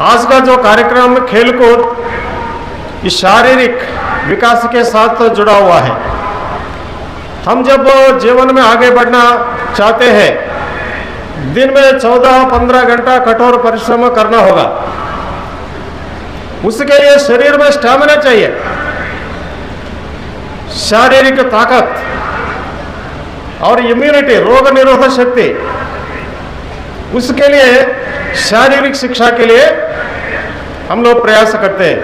आज का जो कार्यक्रम खेलकूद, ये शारीरिक विकास के साथ जुड़ा हुआ है। हम जब जीवन में आगे बढ़ना चाहते हैं, दिन में 14-15 घंटा कठोर परिश्रम करना होगा। उसके लिए शरीर में स्टैमिना चाहिए, शारीरिक ताकत और इम्यूनिटी, रोग निरोधक शक्ति। उसके लिए शारीरिक शिक्षा के लिए हम लोग प्रयास करते हैं।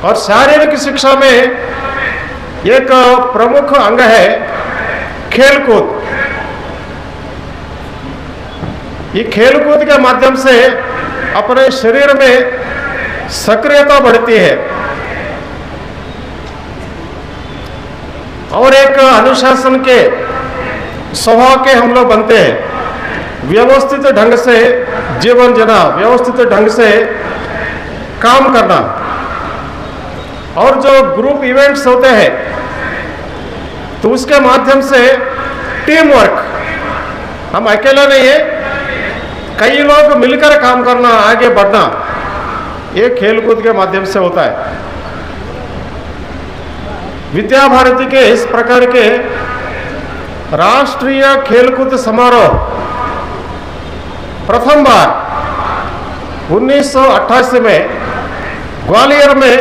और शारीरिक शिक्षा में एक प्रमुख अंग है खेलकूद। ये खेलकूद के माध्यम से अपने शरीर में सक्रियता बढ़ती है और एक अनुशासन के स्वभाव के हम लोग बनते हैं। व्यवस्थित ढंग से जीवन जीना, व्यवस्थित ढंग से काम करना। और जो ग्रुप इवेंट्स होते हैं तो उसके माध्यम से टीम वर्क, हम अकेला नहीं है, कई लोग मिलकर काम करना, आगे बढ़ना, ये खेलकूद के माध्यम से होता है। विद्या भारती के इस प्रकार के राष्ट्रीय खेलकूद समारोह प्रथम बार 1988 में ग्वालियर में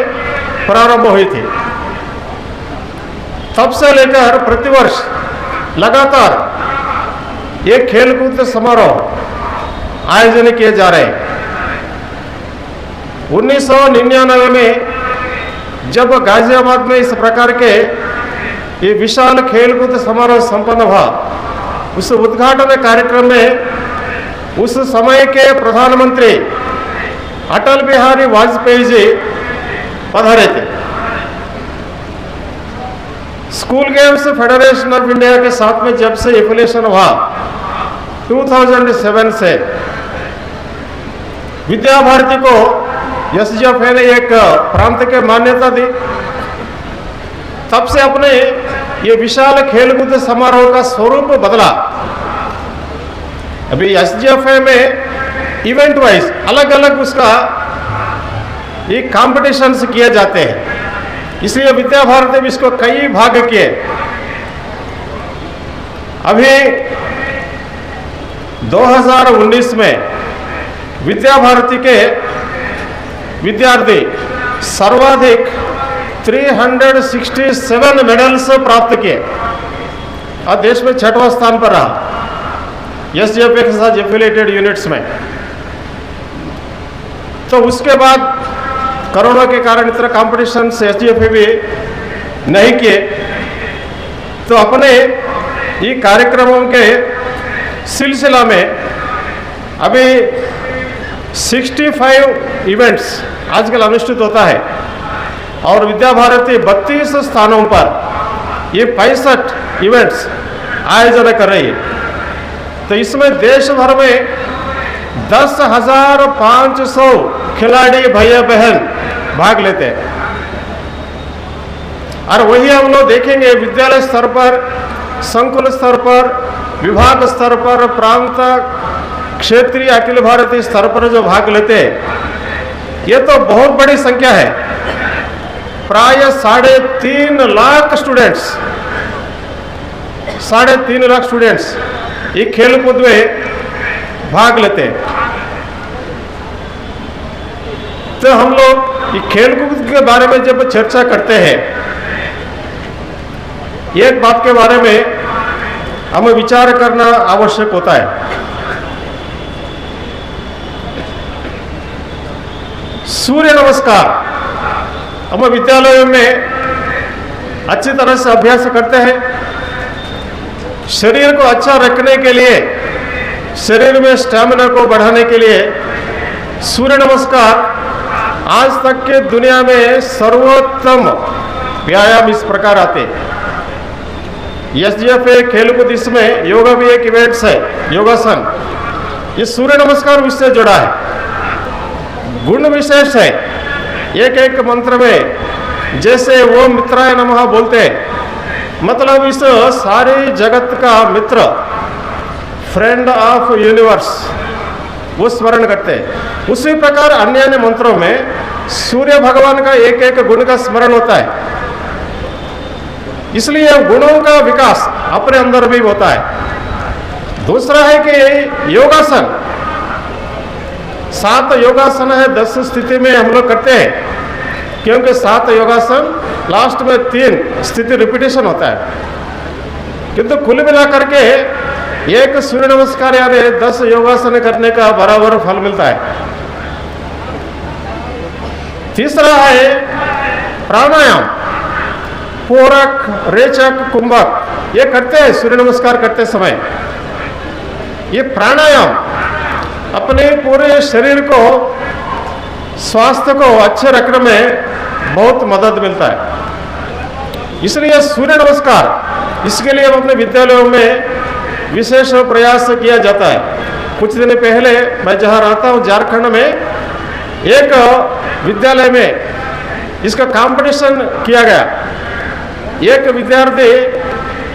प्रारंभ हुई थी। तब से लेकर प्रतिवर्ष लगातार ये खेलकूद समारोह आयोजन किए जा रहे हैं। 1999 में जब गाजियाबाद में इस प्रकार के ये विशाल खेलकूद समारोह संपन्न हुआ, उस उद्घाटन कार्यक्रम में उस समय के प्रधानमंत्री अटल बिहारी वाजपेयी जी पधारे थे। School games federation of India के साथ में जब से एफिलिएशन हुआ 2007 से, विद्या भारती को एसजीएफए ने एक प्रांत के मान्यता दी। तब से अपने ये विशाल खेलकूद समारोह का स्वरूप बदला। अभी एसजीएफए में इवेंट वाइज अलग अलग उसका ये कॉम्पिटिशन्स किए जाते हैं, इसलिए विद्या भारती में इसको कई भाग किए। अभी 2019 में विद्या भारती के विद्यार्थी सर्वाधिक 367 मेडल्स प्राप्त किए और देश में 6वां स्थान पर रहा एसजीएफए के साथ एफिलिएटेड यूनिट्स में। तो उसके बाद कोरोना के कारण इतना कंपटीशन एसजीएफए भी नहीं किए, तो अपने ये कार्यक्रमों के सिलसिला में अभी 65 इवेंट्स आजकल अनुष्ठित होता है और विद्या भारती 32 स्थानों पर ये 65 इवेंट्स आयोजन कर रही है। तो इसमें देश भर में 10,500 खिलाड़ी भैया बहन भाग लेते हैं। और वही हम लोग देखेंगे विद्यालय स्तर पर, संकुल स्तर पर, विभाग स्तर पर, प्रांत, क्षेत्रीय, अखिल भारतीय स्तर पर जो भाग लेते हैं, ये तो बहुत बड़ी संख्या है। प्राय 3.5 लाख स्टूडेंट्स, 3.5 लाख स्टूडेंट्स ये खेलकूद में भाग लेते हैं। तो हम लोग ये खेलकूद के बारे में जब चर्चा करते हैं, एक बात के बारे में हमें विचार करना आवश्यक होता है। सूर्य नमस्कार हम विद्यालयों में अच्छी तरह से अभ्यास करते हैं। शरीर को अच्छा रखने के लिए, शरीर में स्टैमिना को बढ़ाने के लिए सूर्य नमस्कार आज तक के दुनिया में सर्वोत्तम व्यायाम इस प्रकार आते हैं। एसजीएफए खेलकूद, इसमें योगा भी एक इवेंट्स है, योगासन। ये सूर्य नमस्कार उससे जुड़ा है, गुण विशेष है। एक एक मंत्र में जैसे ओम मित्राय नमः बोलते हैं, मतलब इस सारे जगत का मित्र, फ्रेंड ऑफ यूनिवर्स, वो स्मरण करते हैं। उसी प्रकार अन्य अन्य मंत्रों में सूर्य भगवान का एक एक गुण का स्मरण होता है, इसलिए गुणों का विकास अपने अंदर भी होता है। दूसरा है कि योगासन, 7 योगासन है, 10 स्थिति में हम लोग करते हैं, क्योंकि 7 योगासन लास्ट में 3 स्थिति रिपीटेशन होता है। किंतु कुल मिलाकर के एक सूर्य नमस्कार यानी 10 योगासन करने का बराबर फल मिलता है। तीसरा है प्राणायाम, पूरक, रेचक, कुंभक, ये करते हैं सूर्य नमस्कार करते समय। ये प्राणायाम अपने पूरे शरीर को, स्वास्थ्य को अच्छे रखने में बहुत मदद मिलता है। इसलिए सूर्य नमस्कार, इसके लिए हम अपने विद्यालयों में विशेष प्रयास किया जाता है। कुछ दिन पहले मैं जहाँ रहता हूँ झारखंड में, एक विद्यालय में इसका कंपटीशन किया गया। एक विद्यार्थी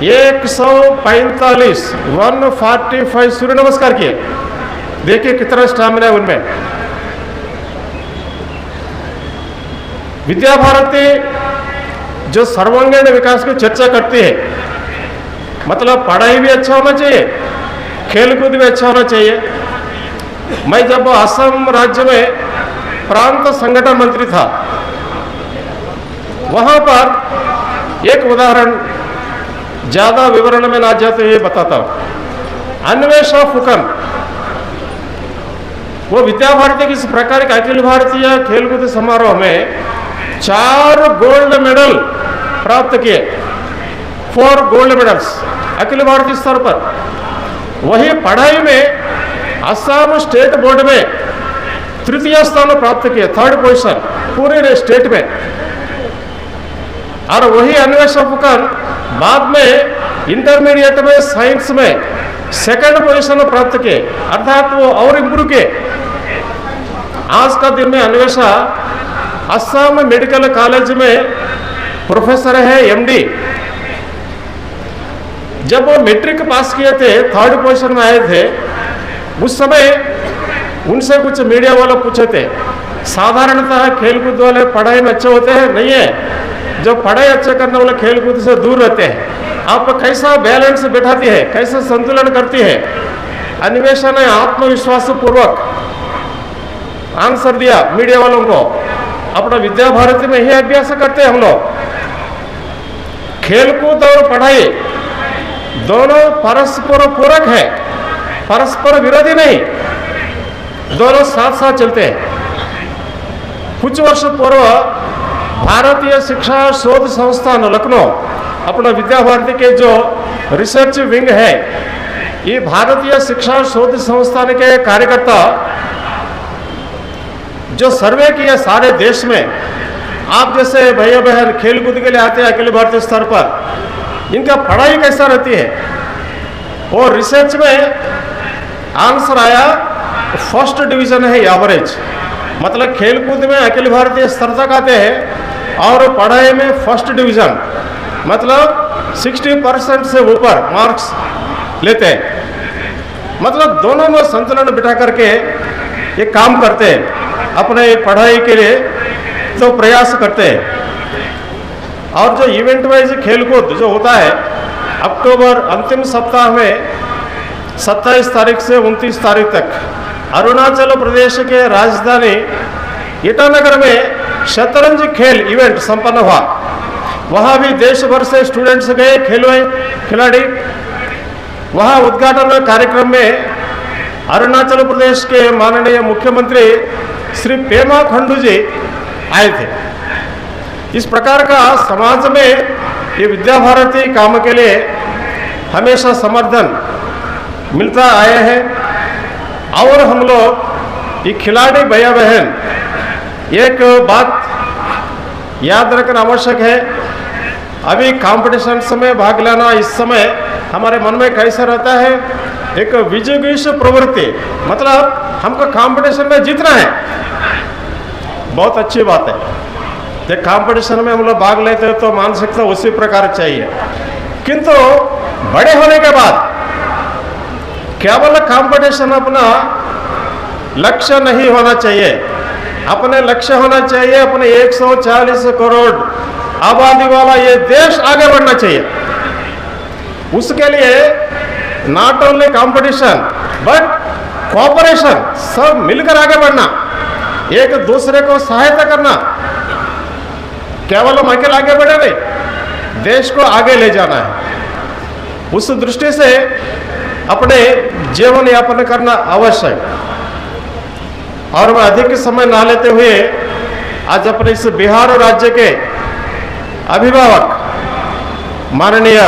145 सूर्य नमस्कार किए। देखिए कितना स्टैमिना है उनमें। विद्या भारती जो सर्वांगीण विकास की चर्चा करती है, मतलब पढ़ाई भी अच्छा होना चाहिए, खेलकूद भी अच्छा होना चाहिए। मैं जब असम राज्य में प्रांत संगठन मंत्री था, वहां पर एक उदाहरण ज्यादा विवरण में ना जाते हुए बताता हूं। अन्वेषा फुकन, वो विद्या भारती किस प्रकार के अखिल भारतीय खेलकूद समारोह में 4 गोल्ड मेडल प्राप्त किए, 4 गोल्ड मेडल्स अखिल भारतीय स्तर पर। वही पढ़ाई में असम स्टेट बोर्ड में 3य स्थान प्राप्त किए, 3rd पोजीशन पूरे स्टेट में। और वही अन्वेषा फुकन बाद में इंटरमीडिएट में साइंस में 2nd पोजीशन प्राप्त किए, अर्थात वो और इम्प्रूव किए। आज का दिन में अन्वेषा असम मेडिकल कॉलेज में प्रोफेसर है, MD। जब वो मैट्रिक पास किए थे, 3rd पोजीशन में आए थे, उस समय उनसे कुछ मीडिया वाले पूछे थे, साधारणतः खेलकूद वाले पढ़ाई में अच्छे होते हैं? नहीं है, जो पढ़ाई अच्छे करने वाले खेलकूद से दूर रहते हैं। आप कैसा बैलेंस बैठाती है, कैसा संतुलन करती है? अन्वेषा ने आत्मविश्वास पूर्वक आंसर दिया मीडिया वालों को, अपना विद्या भारती में ही अभ्यास करते हैं हम लोग। खेलकूद और पढ़ाई दोनों परस्पर पूरक है, परस्पर विरोधी नहीं, दोनों साथ साथ चलते हैं। कुछ वर्ष पूर्व भारतीय शिक्षा शोध संस्थान लखनऊ, अपना विद्या भारती के जो रिसर्च विंग है, ये भारतीय शिक्षा शोध संस्थान के कार्यकर्ता जो सर्वे किए सारे देश में, आप जैसे भैया बहन खेलकूद के लिए आते हैं अखिल भारतीय स्तर पर, इनका पढ़ाई कैसा रहती है? और रिसर्च में आंसर आया 1st डिवीजन है एवरेज, मतलब खेलकूद में अखिल भारतीय स्तर तक आते हैं और पढ़ाई में 1st डिवीजन, मतलब 60% से ऊपर मार्क्स लेते हैं। मतलब दोनों में संतुलन बिठा करके ये काम करते हैं, अपने पढ़ाई के लिए तो प्रयास करते हैं। और जो इवेंट वाइज खेलकूद जो होता है, अक्टूबर अंतिम सप्ताह में 27 तारीख से 29 तारीख तक अरुणाचल प्रदेश के राजधानी ईटानगर में शतरंज खेल इवेंट संपन्न हुआ। वहाँ भी देश भर से स्टूडेंट्स गए, खिलाड़ी। वहाँ उद्घाटन कार्यक्रम में अरुणाचल प्रदेश के माननीय मुख्यमंत्री श्री पेमा खंडू जी आए थे। इस प्रकार का समाज में ये विद्या भारती काम के लिए हमेशा समर्थन मिलता आया है। और हम लोग ये खिलाड़ी भैया बहन, एक बात याद रखना आवश्यक है, अभी कंपटीशन में भाग लेना इस समय हमारे मन में कैसा रहता है, एक विजिगीष प्रवृत्ति, मतलब हमको कंपटीशन में जीतना है। बहुत अच्छी बात है, जब कंपटीशन में हम लोग भाग लेते हैं तो मानसिकता उसी प्रकार चाहिए। किंतु बड़े होने के बाद केवल कंपटीशन अपना लक्ष्य नहीं होना चाहिए। अपने लक्ष्य होना चाहिए, अपने 140 करोड़ आबादी वाला ये देश आगे बढ़ना चाहिए। उसके लिए not only competition but cooperation, सब मिलकर आगे बढ़ना, एक दूसरे को सहायता करना। केवल हम अकेले आगे बढ़े नहीं, देश को आगे ले जाना है। उस दृष्टि से अपने जीवन यापन करना आवश्यक। और मैं अधिक समय ना लेते हुए आज अपने इस बिहार राज्य के अभिभावक माननीय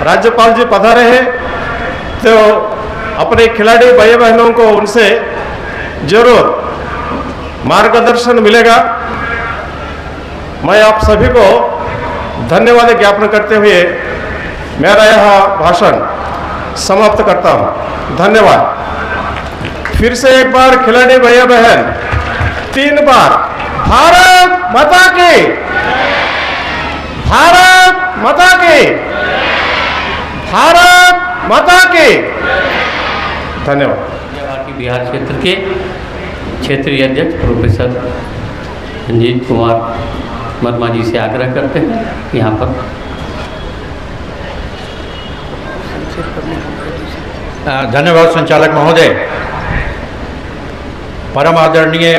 राज्यपाल जी पधारे हैं, तो अपने खिलाड़ी भाई बहनों को उनसे जरूर मार्गदर्शन मिलेगा। मैं आप सभी को धन्यवाद ज्ञापन करते हुए मेरा यह भाषण समाप्त करता हूं। धन्यवाद। फिर से एक बार खिलाड़ी भैया बहन 3 बार भारत माता की, भारत माता की, भारत माता की। धन्यवाद। बिहार क्षेत्र के क्षेत्रीय अध्यक्ष प्रोफेसर रंजीत कुमार वर्मा जी से आग्रह करते हैं यहाँ पर। धन्यवाद संचालक महोदय। परम आदरणीय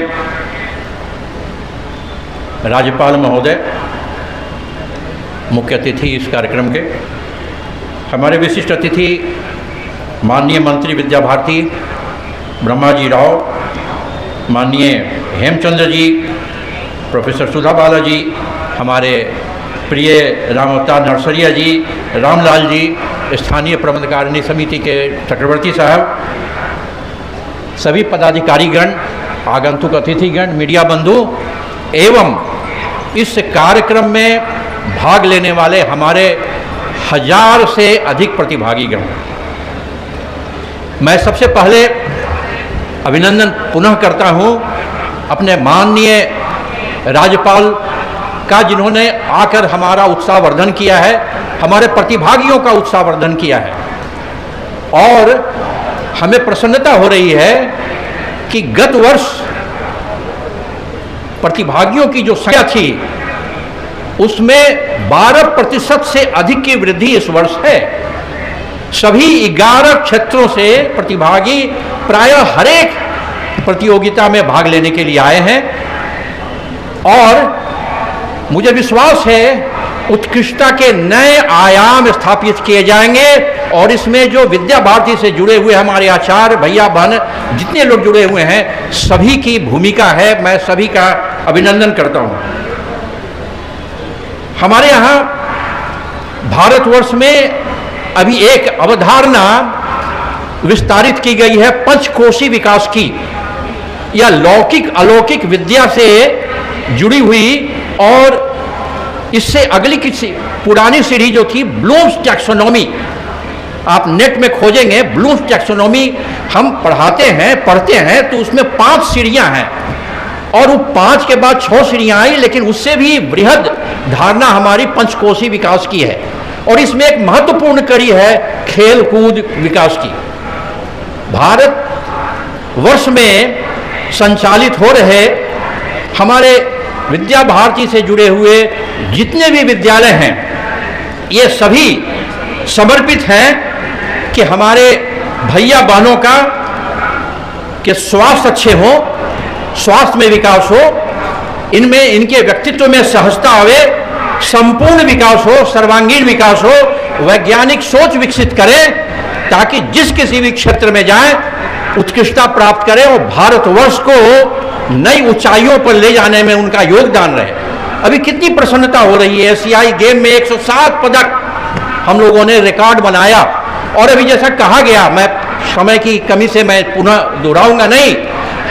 राज्यपाल महोदय, मुख्य अतिथि इस कार्यक्रम के, हमारे विशिष्ट अतिथि माननीय मंत्री विद्या भारती ब्रह्माजी राव, माननीय हेमचंद्र जी, प्रोफेसर सुधा बाला जी, हमारे प्रिय राम अवतार नरसरिया जी, रामलाल जी, स्थानीय प्रबंधकारिणी समिति के चक्रवर्ती साहब, सभी पदाधिकारीगण, आगंतुक अतिथिगण, मीडिया बंधु एवं इस कार्यक्रम में भाग लेने वाले हमारे 1000 से अधिक प्रतिभागीगण, मैं सबसे पहले अभिनंदन पुनः करता हूं अपने माननीय राज्यपाल का, जिन्होंने आकर हमारा उत्साहवर्धन किया है, हमारे प्रतिभागियों का उत्साहवर्धन किया है। और हमें प्रसन्नता हो रही है कि गत वर्ष प्रतिभागियों की जो संख्या थी उसमें 12% से अधिक की वृद्धि इस वर्ष है। सभी 11 क्षेत्रों से प्रतिभागी प्रायः हर एक प्रतियोगिता में भाग लेने के लिए आए हैं और मुझे विश्वास है उत्कृष्टता के नए आयाम स्थापित किए जाएंगे। और इसमें जो विद्या भारती से जुड़े हुए हमारे आचार्य भैया बहन जितने लोग जुड़े हुए हैं, सभी की भूमिका है। मैं सभी का अभिनंदन करता हूं। हमारे यहाँ भारतवर्ष में अभी एक अवधारणा विस्तारित की गई है पंचकोशी विकास की, या लौकिक अलौकिक विद्या से जुड़ी हुई। और इससे अगली की पुरानी सीढ़ी जो थी ब्लूम्स टैक्सोनॉमी, आप नेट में खोजेंगे ब्लूम्स टैक्सोनॉमी हम पढ़ते हैं तो उसमें 5 सीढ़ियां हैं और वो 5 के बाद 6 सीढ़ियां आई, लेकिन उससे भी बृहद धारणा हमारी पंचकोशी विकास की है। और इसमें एक महत्वपूर्ण कड़ी है खेल कूद विकास की। भारत वर्ष में संचालित हो रहे हमारे विद्या भारती से जुड़े हुए जितने भी विद्यालय हैं, ये सभी समर्पित हैं कि हमारे भैया बहनों का के स्वास्थ्य अच्छे हो, स्वास्थ्य में विकास हो, इनमें इनके व्यक्तित्व में सहजता आवे, संपूर्ण विकास हो, सर्वांगीण विकास हो, वैज्ञानिक सोच विकसित करें ताकि जिस किसी भी क्षेत्र में जाएं उत्कृष्टता प्राप्त करें और भारतवर्ष को नई ऊंचाइयों पर ले जाने में उनका योगदान रहे। अभी कितनी प्रसन्नता हो रही है, एशियाई गेम में 107 पदक हम लोगों ने रिकॉर्ड बनाया। और अभी जैसा कहा गया, मैं समय की कमी से मैं पुनः दोहराऊंगा नहीं,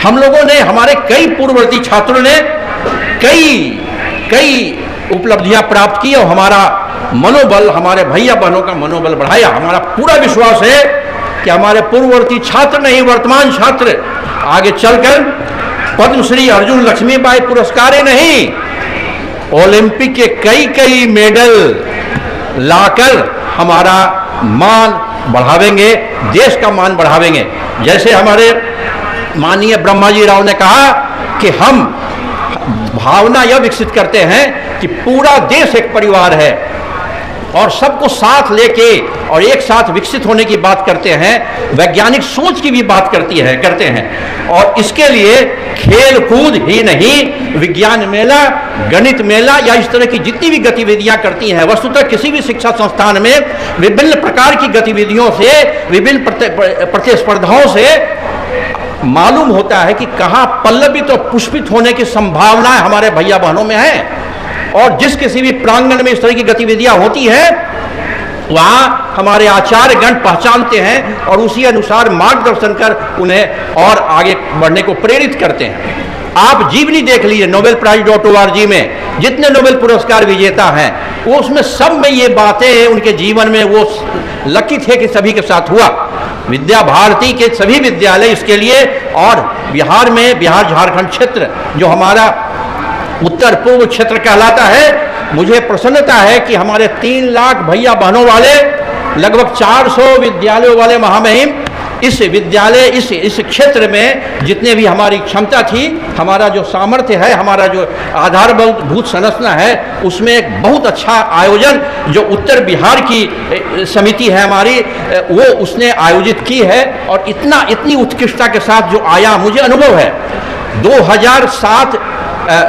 हम लोगों ने, हमारे कई पूर्ववर्ती छात्रों ने कई उपलब्धियां प्राप्त की और हमारा मनोबल, हमारे भैया बहनों का मनोबल बढ़ाया। हमारा पूरा विश्वास है कि हमारे पूर्ववर्ती छात्र नहीं, वर्तमान छात्र आगे चलकर पद्मश्री अर्जुन लक्ष्मीबाई पुरस्कार नहीं, ओलंपिक के कई मेडल लाकर हमारा मान बढ़ावेंगे, देश का मान बढ़ावेंगे। जैसे हमारे माननीय ब्रह्माजी राव ने कहा कि हम भावना यह विकसित करते हैं कि पूरा देश एक परिवार है और सबको साथ लेके और एक साथ विकसित होने की बात करते हैं, वैज्ञानिक सोच की भी बात करते हैं। और इसके लिए खेल कूद ही नहीं, विज्ञान मेला, गणित मेला या इस तरह की जितनी भी गतिविधियां करती हैं, वस्तुतः किसी भी शिक्षा संस्थान में विभिन्न प्रकार की गतिविधियों से, विभिन्न प्रतिस्पर्धाओं से मालूम होता है कि कहाँ पल्लवित और पुष्पित होने की संभावनाएं हमारे भैया बहनों में है। और जिस किसी भी प्रांगण में इस तरह की गतिविधियां होती हैं वहां हमारे आचार्यगण पहचानते हैं और उसी अनुसार मार्गदर्शन कर उन्हें और आगे बढ़ने को प्रेरित करते हैं। आप जीवनी देख लीजिए, nobelprize.org में जितने नोबेल पुरस्कार विजेता हैं वो उसमें सब में ये बातें उनके जीवन में वो लकी थे कि सभी के साथ हुआ। विद्या भारती के सभी विद्यालय इसके लिए, और बिहार में, बिहार झारखंड क्षेत्र जो हमारा उत्तर पूर्व क्षेत्र कहलाता है, मुझे प्रसन्नता है कि हमारे 3 लाख भैया बहनों वाले, लगभग 400 विद्यालयों वाले महामहिम इस विद्यालय, इस क्षेत्र में जितने भी हमारी क्षमता थी, हमारा जो सामर्थ्य है, हमारा जो आधारभूत संरचना है, उसमें एक बहुत अच्छा आयोजन जो उत्तर बिहार की समिति है हमारी, वो उसने आयोजित की है। और इतनी उत्कृष्टता के साथ जो आया, मुझे अनुभव है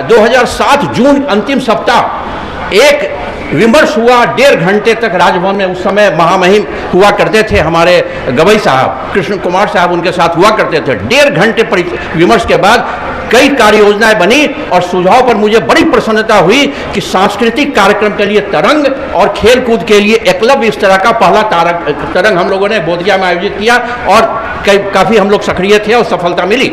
2007 जून अंतिम सप्ताह एक विमर्श हुआ 1.5 घंटे तक राजभवन में। उस समय महामहिम हुआ करते थे हमारे गवई साहब, कृष्ण कुमार साहब उनके साथ हुआ करते थे। 1.5 घंटे विमर्श के बाद कई कार्य योजनाएं बनी और सुझाव पर मुझे बड़ी प्रसन्नता हुई कि सांस्कृतिक कार्यक्रम के लिए तरंग और खेल कूद के लिए एकलव्य, इस तरह का पहला तरंग हम लोगों ने बोधगया में आयोजित किया और काफ़ी हम लोग सक्रिय थे और सफलता मिली।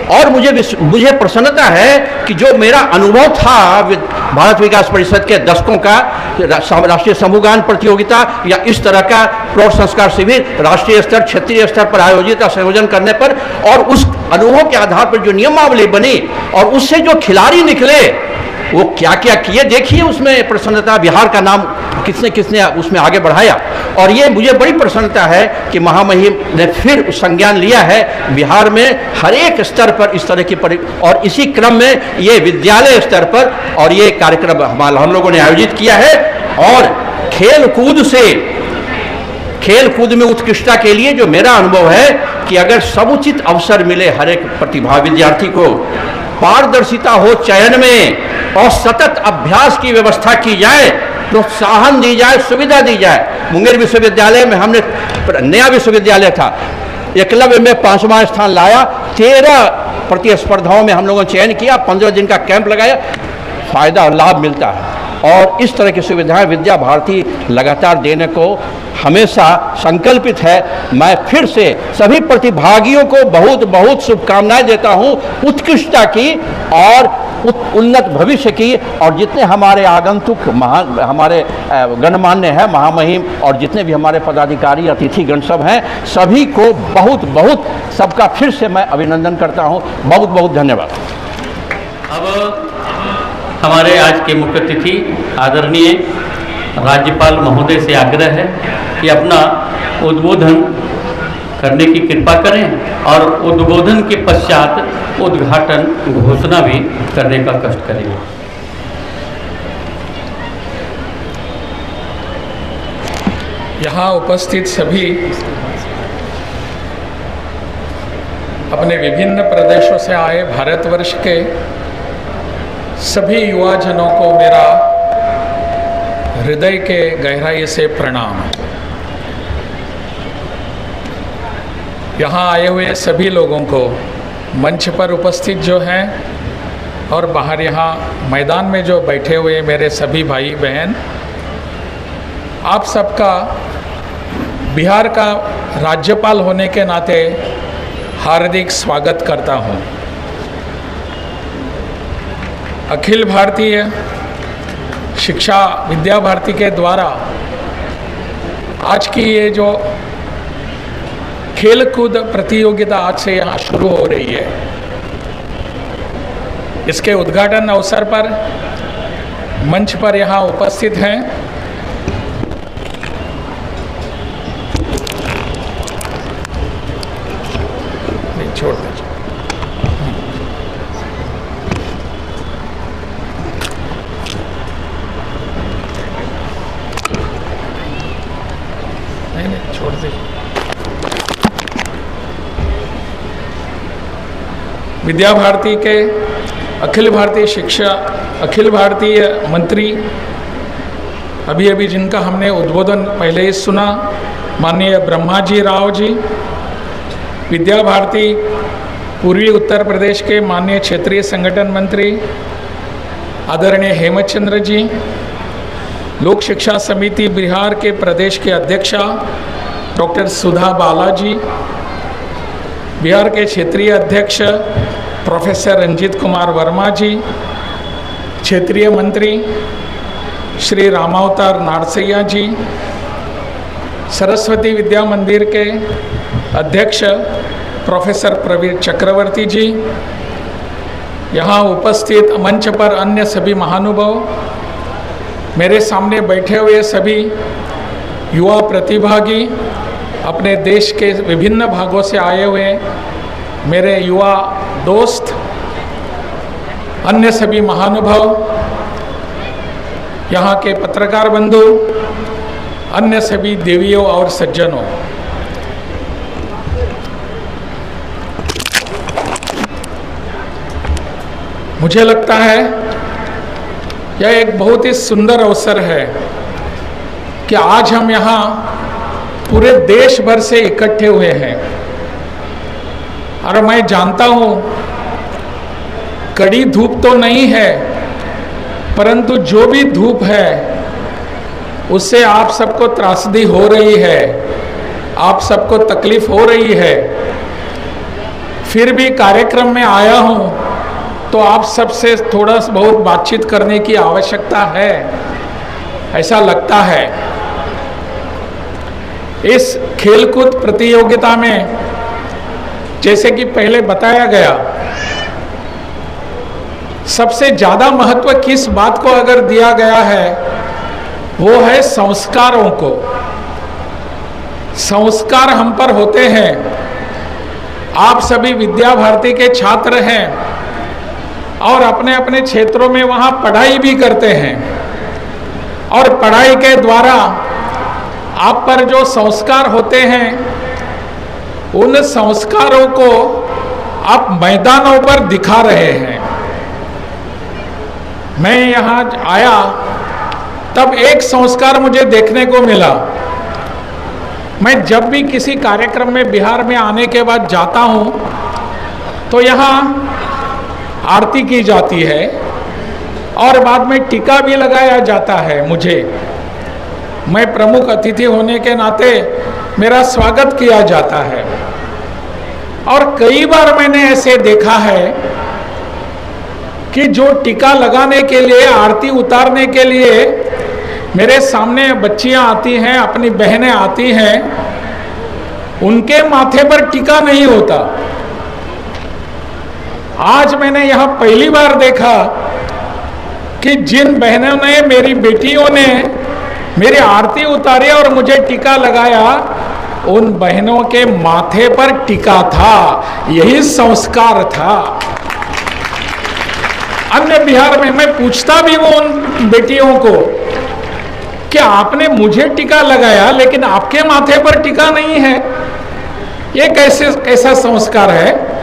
और मुझे प्रसन्नता है कि जो मेरा अनुभव था भारत विकास परिषद के दशकों का, राष्ट्रीय समूहगान प्रतियोगिता या इस तरह का प्रौढ़ संस्कार शिविर राष्ट्रीय स्तर, क्षेत्रीय स्तर पर आयोजित संयोजन करने पर, और उस अनुभव के आधार पर जो नियमावली बनी और उससे जो खिलाड़ी निकले वो क्या क्या किए, देखिए उसमें प्रसन्नता। बिहार का नाम किसने उसमें आगे बढ़ाया। और ये मुझे बड़ी प्रसन्नता है कि महामहिम ने फिर संज्ञान लिया है बिहार में हर एक स्तर पर इस तरह की और इसी क्रम में ये विद्यालय स्तर पर और ये कार्यक्रम हम लोगों ने आयोजित किया है। और खेल कूद में उत्कृष्टता के लिए जो मेरा अनुभव है कि अगर समुचित अवसर मिले हर एक प्रतिभा विद्यार्थी को, पारदर्शिता हो चयन में और सतत अभ्यास की व्यवस्था की जाए, प्रोत्साहन दी जाए, सुविधा दी जाए। मुंगेर विश्वविद्यालय में हमने, नया विश्वविद्यालय था, एकलव्य में 5वां स्थान लाया। 13 प्रतिस्पर्धाओं में हम लोगों ने चयन किया, 15 दिन का कैंप लगाया, फायदा और लाभ मिलता है। और इस तरह की सुविधाएं विद्या भारती लगातार देने को हमेशा संकल्पित है। मैं फिर से सभी प्रतिभागियों को बहुत बहुत शुभकामनाएं देता हूं उत्कृष्टता की और उन्नत भविष्य की। और जितने हमारे आगंतुक हमारे गणमान्य हैं महामहिम और जितने भी हमारे पदाधिकारी अतिथिगण सब हैं, सभी को बहुत बहुत सबका फिर से मैं अभिनंदन करता हूं। बहुत बहुत धन्यवाद। अब हमारे आज के मुख्य अतिथि आदरणीय राज्यपाल महोदय से आग्रह है कि अपना उद्बोधन करने की कृपा करें और उद्बोधन के पश्चात उद्घाटन घोषणा भी करने का कष्ट करेंगे। यहाँ उपस्थित सभी अपने विभिन्न प्रदेशों से आए भारतवर्ष के सभी युवाजनों को मेरा हृदय के गहराई से प्रणाम। यहाँ आए हुए सभी लोगों को, मंच पर उपस्थित जो हैं और बाहर यहाँ मैदान में जो बैठे हुए मेरे सभी भाई बहन, आप सबका बिहार का राज्यपाल होने के नाते हार्दिक स्वागत करता हूँ। अखिल भारतीय शिक्षा विद्या भारती के द्वारा आज की ये जो खेल कूद प्रतियोगिता आज से यहाँ शुरू हो रही है, इसके उद्घाटन अवसर पर मंच पर यहाँ उपस्थित हैं छोड़ दीजिए विद्या भारती के अखिल भारतीय मंत्री अभी अभी जिनका हमने उद्बोधन पहले ही सुना, माननीय ब्रह्माजी राव जी, विद्या भारती पूर्वी उत्तर प्रदेश के माननीय क्षेत्रीय संगठन मंत्री आदरणीय हेमचंद्र जी, लोक शिक्षा समिति बिहार के प्रदेश के अध्यक्षा डॉक्टर सुधा बालाजी, बिहार के क्षेत्रीय अध्यक्ष प्रोफेसर रंजीत कुमार वर्मा जी, क्षेत्रीय मंत्री श्री रामावतार नारसैया जी, सरस्वती विद्या मंदिर के अध्यक्ष प्रोफेसर प्रवीर चक्रवर्ती जी, यहाँ उपस्थित मंच पर अन्य सभी महानुभाव, मेरे सामने बैठे हुए सभी युवा प्रतिभागी, अपने देश के विभिन्न भागों से आए हुए मेरे युवा दोस्त, अन्य सभी महानुभाव, यहाँ के पत्रकार बंधु, अन्य सभी देवियों और सज्जनों, मुझे लगता है यह एक बहुत ही सुंदर अवसर है कि आज हम यहाँ पूरे देश भर से इकट्ठे हुए हैं। और मैं जानता हूँ कड़ी धूप तो नहीं है, परंतु जो भी धूप है उससे आप सबको त्रासदी हो रही है, आप सबको तकलीफ हो रही है। फिर भी कार्यक्रम में आया हूँ तो आप सबसे थोड़ा बहुत बातचीत करने की आवश्यकता है, ऐसा लगता है। इस खेलकूद प्रतियोगिता में जैसे कि पहले बताया गया, सबसे ज़्यादा महत्व किस बात को अगर दिया गया है वो है संस्कारों को। संस्कार हम पर होते हैं। आप सभी विद्या भारती के छात्र हैं और अपने अपने क्षेत्रों में वहाँ पढ़ाई भी करते हैं, और पढ़ाई के द्वारा आप पर जो संस्कार होते हैं उन संस्कारों को आप मैदानों पर दिखा रहे हैं। मैं यहाँ आया तब एक संस्कार मुझे देखने को मिला। मैं जब भी किसी कार्यक्रम में बिहार में आने के बाद जाता हूँ तो यहाँ आरती की जाती है और बाद में टीका भी लगाया जाता है। मैं प्रमुख अतिथि होने के नाते मेरा स्वागत किया जाता है। और कई बार मैंने ऐसे देखा है कि जो टीका लगाने के लिए, आरती उतारने के लिए मेरे सामने बच्चियां आती हैं, अपनी बहनें आती हैं, उनके माथे पर टीका नहीं होता। आज मैंने यहाँ पहली बार देखा कि जिन बहनों ने, मेरी बेटियों ने मेरी आरती उतारी और मुझे टीका लगाया, उन बहनों के माथे पर टीका था। यही संस्कार था। अन्य बिहार में मैं पूछता भी हूँ उन बेटियों को कि आपने मुझे टीका लगाया लेकिन आपके माथे पर टीका नहीं है, ये कैसा संस्कार है।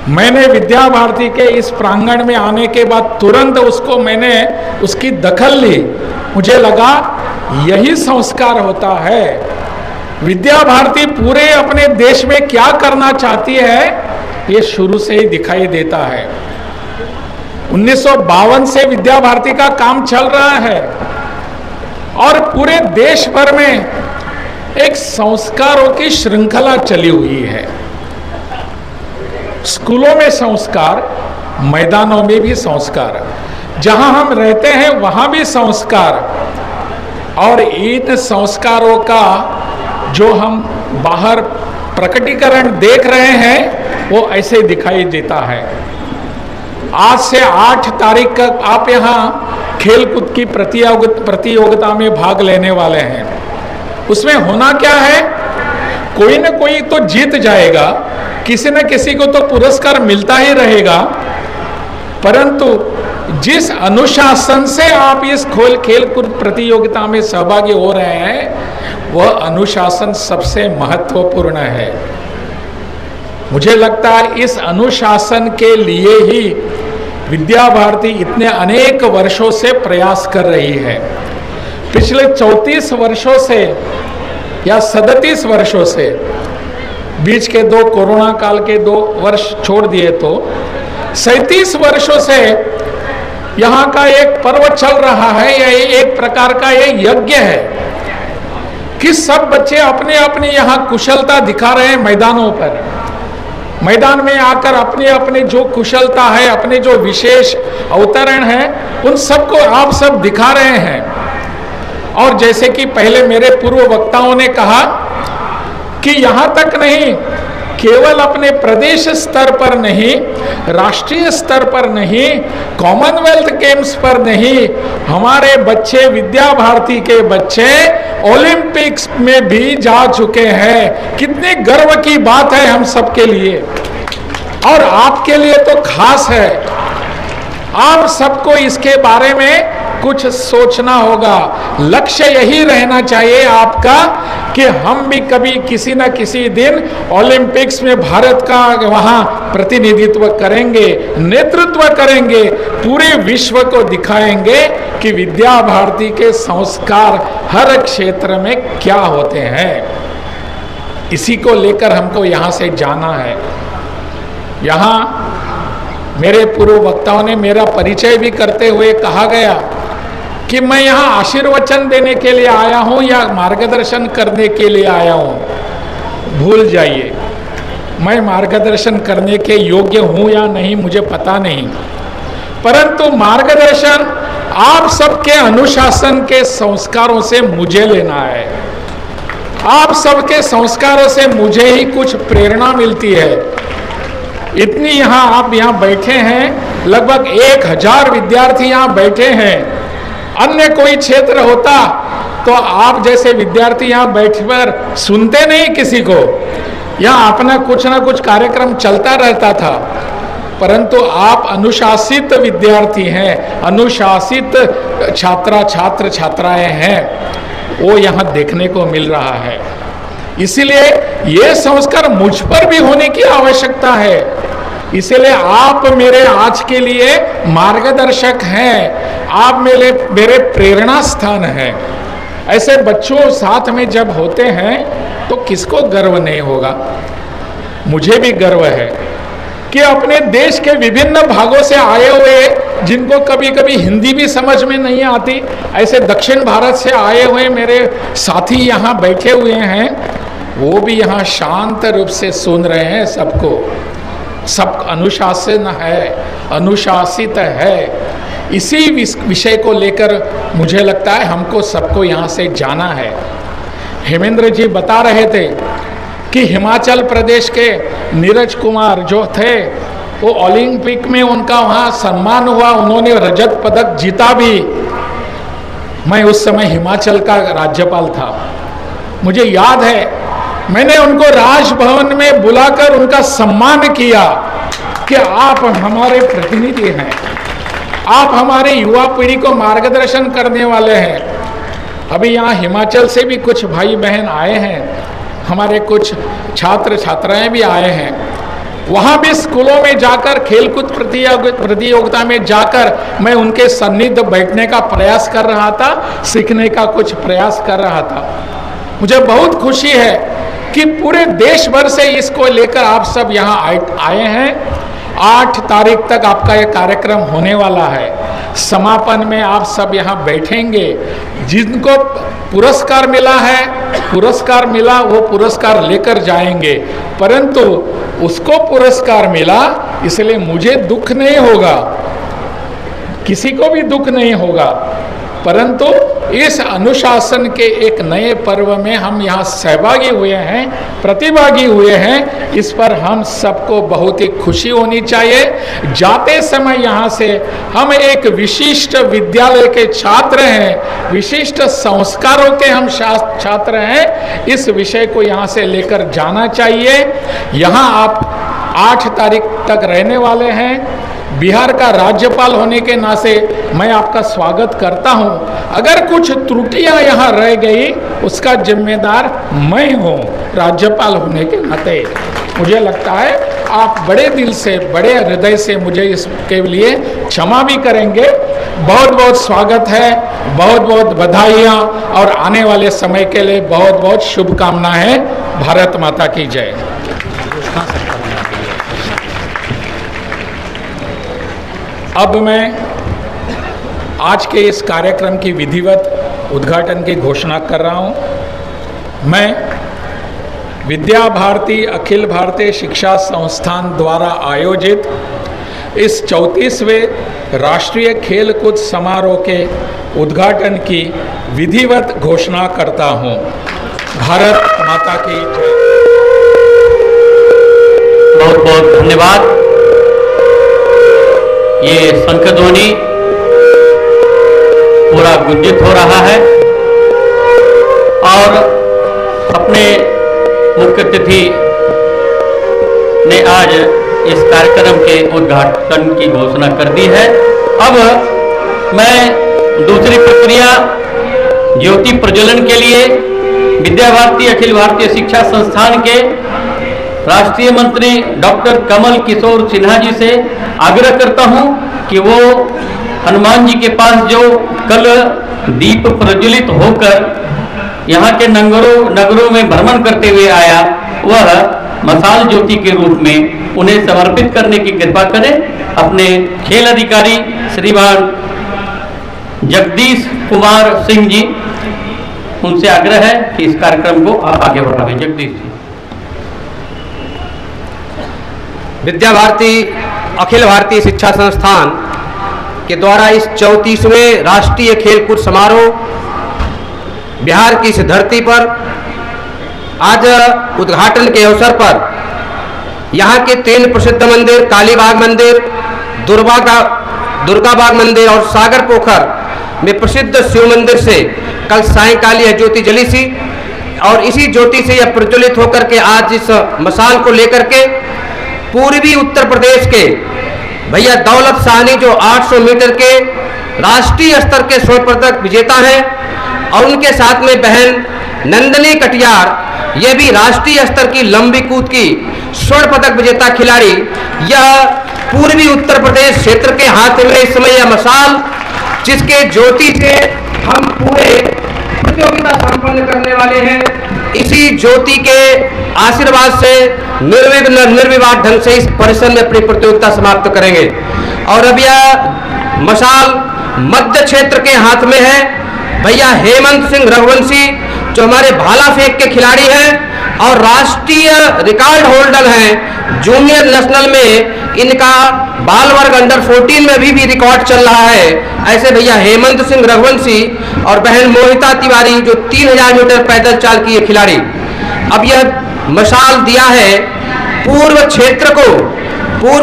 मैंने विद्या भारती के इस प्रांगण में आने के बाद तुरंत मैंने उसकी दखल ली। मुझे लगा यही संस्कार होता है। विद्या भारती पूरे अपने देश में क्या करना चाहती है ये शुरू से ही दिखाई देता है। 1952 से विद्या भारती का काम चल रहा है और पूरे देश भर में एक संस्कारों की श्रृंखला चली हुई है। स्कूलों में संस्कार, मैदानों में भी संस्कार, जहां हम रहते हैं वहां भी संस्कार, और इन संस्कारों का जो हम बाहर प्रकटीकरण देख रहे हैं वो ऐसे दिखाई देता है। आज से 8 तारीख तक आप यहाँ खेलकूद की प्रतियोगिता में भाग लेने वाले हैं। उसमें होना क्या है, कोई न कोई तो जीत जाएगा, किसी न किसी को तो पुरस्कार मिलता ही रहेगा, परंतु जिस अनुशासन से आप इस खेलकूद प्रतियोगिता में सहभागी हो रहे हैं वह अनुशासन सबसे महत्वपूर्ण है। मुझे लगता है इस अनुशासन के लिए ही विद्या भारती इतने अनेक वर्षों से प्रयास कर रही है। पिछले 34 वर्षों से या 37 वर्षों से, बीच के 2 कोरोना काल के 2 वर्ष छोड़ दिए तो 37 वर्षों से यहाँ का एक पर्व चल रहा है। यह एक प्रकार का ये यज्ञ है कि सब बच्चे अपने अपने यहाँ कुशलता दिखा रहे हैं मैदानों पर। मैदान में आकर अपने अपने जो कुशलता है, अपने जो विशेष अवतरण है, उन सबको आप सब दिखा रहे हैं। और जैसे कि पहले मेरे पूर्व वक्ताओं ने कहा कि यहाँ तक नहीं, केवल अपने प्रदेश स्तर पर नहीं, राष्ट्रीय स्तर पर नहीं, कॉमनवेल्थ गेम्स पर नहीं, हमारे बच्चे, विद्या भारती के बच्चे ओलंपिक्स में भी जा चुके हैं। कितने गर्व की बात है हम सबके लिए, और आपके लिए तो खास है। आप सबको इसके बारे में कुछ सोचना होगा। लक्ष्य यही रहना चाहिए आपका कि हम भी कभी किसी न किसी दिन ओलंपिक्स में भारत का वहां प्रतिनिधित्व करेंगे, नेतृत्व करेंगे, पूरे विश्व को दिखाएंगे कि विद्या भारती के संस्कार हर क्षेत्र में क्या होते हैं। इसी को लेकर हमको यहाँ से जाना है। यहाँ मेरे पूर्व वक्ताओं ने मेरा परिचय भी करते हुए कहा गया कि मैं यहाँ आशीर्वचन देने के लिए आया हूँ या मार्गदर्शन करने के लिए आया हूँ। भूल जाइए, मैं मार्गदर्शन करने के योग्य हूँ या नहीं मुझे पता नहीं, परंतु मार्गदर्शन आप सबके अनुशासन के संस्कारों से मुझे लेना है। आप सबके संस्कारों से मुझे ही कुछ प्रेरणा मिलती है। इतनी यहाँ आप यहाँ बैठे हैं, लगभग 1000 विद्यार्थी यहाँ बैठे हैं। अन्य कोई क्षेत्र होता तो आप जैसे विद्यार्थी यहाँ बैठकर सुनते नहीं किसी को, यहाँ अपना कुछ ना कुछ कार्यक्रम चलता रहता था, परंतु आप अनुशासित विद्यार्थी हैं, अनुशासित छात्र छात्राएं हैं, वो यहाँ देखने को मिल रहा है। इसीलिए ये संस्कार मुझ पर भी होने की आवश्यकता है। इसलिए आप मेरे आज के लिए मार्गदर्शक हैं, आप मेरे प्रेरणा स्थान हैं। ऐसे बच्चों साथ में जब होते हैं तो किसको गर्व नहीं होगा। मुझे भी गर्व है कि अपने देश के विभिन्न भागों से आए हुए, जिनको कभी कभी हिंदी भी समझ में नहीं आती, ऐसे दक्षिण भारत से आए हुए मेरे साथी यहाँ बैठे हुए हैं, वो भी यहाँ शांत रूप से सुन रहे हैं सबको। सब अनुशासन है, अनुशासित है। इसी विषय को लेकर मुझे लगता है हमको सबको यहाँ से जाना है। हेमेंद्र जी बता रहे थे कि हिमाचल प्रदेश के नीरज कुमार जो थे, वो ओलंपिक में उनका वहाँ सम्मान हुआ, उन्होंने रजत पदक जीता भी। मैं उस समय हिमाचल का राज्यपाल था। मुझे याद है मैंने उनको राजभवन में बुलाकर उनका सम्मान किया कि आप हमारे प्रतिनिधि हैं, आप हमारे युवा पीढ़ी को मार्गदर्शन करने वाले हैं। अभी यहाँ हिमाचल से भी कुछ भाई बहन आए हैं, हमारे कुछ छात्र छात्राएं भी आए हैं। वहाँ भी स्कूलों में जाकर, खेलकूद प्रतियोगिता में जाकर मैं उनके सन्निध बैठने का प्रयास कर रहा था, सीखने का कुछ प्रयास कर रहा था। मुझे बहुत खुशी है कि पूरे देश भर से इसको लेकर आप सब यहाँ आए हैं। 8 तारीख तक आपका ये कार्यक्रम होने वाला है। समापन में आप सब यहाँ बैठेंगे। जिनको पुरस्कार मिला है, पुरस्कार मिला, वो पुरस्कार लेकर जाएंगे, परंतु उसको पुरस्कार मिला इसलिए मुझे दुख नहीं होगा, किसी को भी दुख नहीं होगा, परंतु इस अनुशासन के एक नए पर्व में हम यहाँ सहभागी हुए हैं, प्रतिभागी हुए हैं। इस पर हम सबको बहुत ही खुशी होनी चाहिए। जाते समय यहाँ से हम एक विशिष्ट विद्यालय के छात्र हैं, विशिष्ट संस्कारों के हम छात्र हैं। इस विषय को यहाँ से लेकर जाना चाहिए। यहाँ आप 8 तारीख तक रहने वाले हैं। बिहार का राज्यपाल होने के नाते मैं आपका स्वागत करता हूं। अगर कुछ त्रुटियां यहाँ रह गई उसका जिम्मेदार मैं हूं राज्यपाल होने के नाते। मुझे लगता है आप बड़े दिल से, बड़े हृदय से मुझे इसके लिए क्षमा भी करेंगे। बहुत बहुत स्वागत है, बहुत बहुत बधाइयाँ और आने वाले समय के लिए बहुत बहुत शुभकामनाएं। भारत माता की जय। अब मैं आज के इस कार्यक्रम की विधिवत उद्घाटन की घोषणा कर रहा हूं। मैं विद्या भारती अखिल भारतीय शिक्षा संस्थान द्वारा आयोजित इस 34वें राष्ट्रीय खेलकूद समारोह के उद्घाटन की विधिवत घोषणा करता हूं। भारत माता की जय। बहुत बहुत धन्यवाद। ये शंख ध्वनि पूरा गुंजित हो रहा है और अपने मुख्य अतिथि ने आज इस कार्यक्रम के उद्घाटन की घोषणा कर दी है। अब मैं दूसरी प्रक्रिया ज्योति प्रज्वलन के लिए विद्या भारती अखिल भारतीय शिक्षा संस्थान के राष्ट्रीय मंत्री डॉक्टर कमल किशोर सिन्हा जी से आग्रह करता हूं कि वो हनुमान जी के पास जो कल दीप प्रज्वलित होकर यहाँ के नगरों में भ्रमण करते हुए आया, वह मसाल ज्योति के रूप में उन्हें समर्पित करने की कृपा करें। अपने खेल अधिकारी श्रीमान जगदीश कुमार सिंह जी, उनसे आग्रह है कि इस कार्यक्रम को आप आगे बढ़ाएं। जगदीश जी। विद्या भारती अखिल भारतीय शिक्षा संस्थान के द्वारा इस 34वें राष्ट्रीय खेलकूद समारोह बिहार की इस धरती पर आज उद्घाटन के अवसर पर यहाँ के 3 प्रसिद्ध मंदिर कालीबाग मंदिर, दुर्गा बाग मंदिर और सागर पोखर में प्रसिद्ध शिव मंदिर से कल सायंकाल यह ज्योति जली थी और इसी ज्योति से यह प्रज्वलित होकर के आज इस मसाल को लेकर के पूर्वी उत्तर प्रदेश के भैया दौलत साहनी जो 800 मीटर के राष्ट्रीय स्तर के स्वर्ण पदक विजेता हैं और उनके साथ में बहन नंदनी कटियार, ये भी राष्ट्रीय स्तर की लंबी कूद की स्वर्ण पदक विजेता खिलाड़ी। यह पूर्वी उत्तर प्रदेश क्षेत्र के हाथ में इस समय यह मसाल, जिसके ज्योति से हम पूरे प्रतियोगिता संपन्न करने वाले हैं, इसी ज्योति के आशीर्वाद से निर्विघ्न निर्विवाद ढंग से इस परिसर में अपनी प्रतियोगिता समाप्त करेंगे। और अब यह मसाल मध्य क्षेत्र के हाथ में है भैया हेमंत सिंह रघुवंशी, जो हमारे भाला फेंक के खिलाड़ी हैं और राष्ट्रीय रिकॉर्ड होल्डर हैं। जूनियर नेशनल में इनका बाल वर्ग अंडर 14 में भी रिकॉर्ड चल रहा है। ऐसे भैया हेमंत सिंह रघुवंशी और बहन मोहिता तिवारी जो 3000 मीटर पैदल चाल की खिलाड़ी। अब यह मशाल दिया है पूर्व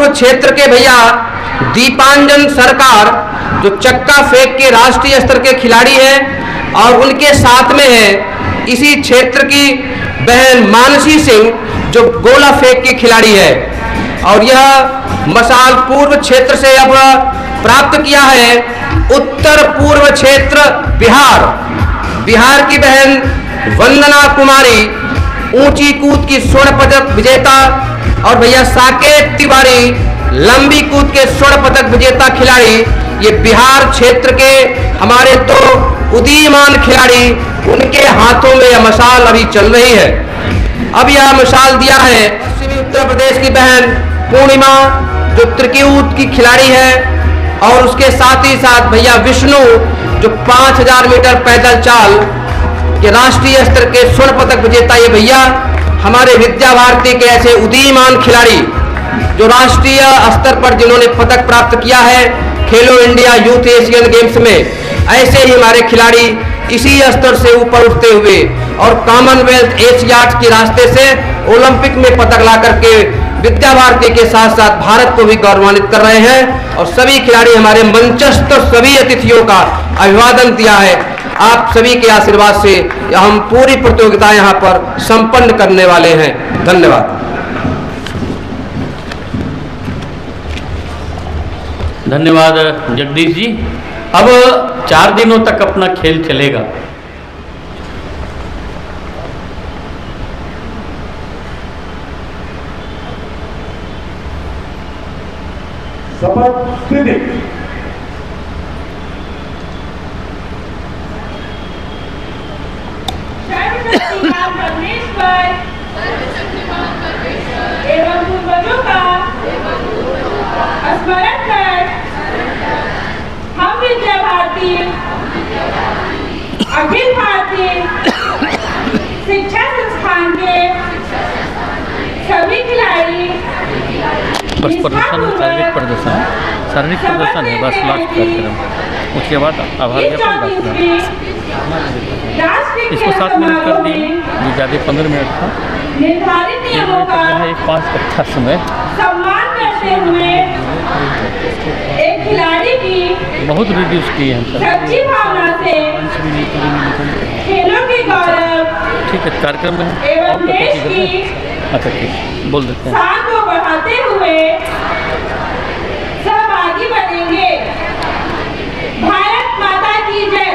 क्षेत्र के भैया दीपांजन सरकार, जो चक्का फेंक के राष्ट्रीय स्तर के खिलाड़ी हैं और उनके साथ में है इसी क्षेत्र की बहन मानसी सिंह, जो गोला फेंक की खिलाड़ी है। और यह मशाल पूर्व क्षेत्र से अब प्राप्त किया है उत्तर पूर्व क्षेत्र बिहार की बहन वंदना कुमारी, ऊंची कूद की स्वर्ण पदक विजेता, और भैया साकेत तिवारी लंबी कूद के स्वर्ण पदक विजेता खिलाड़ी। ये बिहार क्षेत्र के हमारे 2 उदीयमान खिलाड़ी, उनके हाथों में यह मशाल अभी चल रही है। अब यह मशाल दिया है पश्चिमी उत्तर प्रदेश की बहन पूर्णिमा, जो त्रिकूट की खिलाड़ी है, और उसके साथ ही साथ भैया विष्णु, जो 5000 मीटर पैदल चाल के राष्ट्रीय स्तर के स्वर्ण पदक विजेता। ये भैया हमारे विद्या भारती के ऐसे उदीयमान खिलाड़ी जो राष्ट्रीय स्तर पर जिन्होंने पदक प्राप्त किया है खेलो इंडिया यूथ एशियन गेम्स में। ऐसे ही हमारे खिलाड़ी इसी स्तर से ऊपर उठते हुए और कॉमनवेल्थ एशियाड्स के रास्ते से ओलंपिक में पदक ला करके विद्या भारती के साथ साथ भारत को भी गौरवान्वित कर रहे हैं। और सभी खिलाड़ी हमारे मंचस्थ सभी अतिथियों का अभिवादन दिया है। आप सभी के आशीर्वाद से हम पूरी प्रतियोगिता यहाँ पर संपन्न करने वाले हैं। धन्यवाद। धन्यवाद जगदीश जी। अब 4 दिनों तक अपना खेल चलेगा। शपथ स्थिति। सर्वशक्तिमान परमेश्वर एवं पूर्वजों का स्मरण कर हम विद्या भारती अखिल भारतीय शिक्षा संस्थान के सभी खिलाड़ी बस प्रदर्शन शारीरिक प्रदर्शन है बस लास्ट कार्यक्रम। उसके बाद आभार ज्ञापन इसको 7 मिनट कर दिए, जो ज़्यादा 15 मिनट था। निर्धारित नियमों का 5 कट्ठा समय सम्मान करते हुए एक खिलाड़ी की बहुत रिड्यूस किए हैं सर। सच्ची भावना से खेलों के गौरव ठीक है, कार्यक्रम में एवं देश की अच्छा ठीक बोल देते हैं। शान को बढ़ाते हुए सहभागी बनेंगे। भारत माता की जय।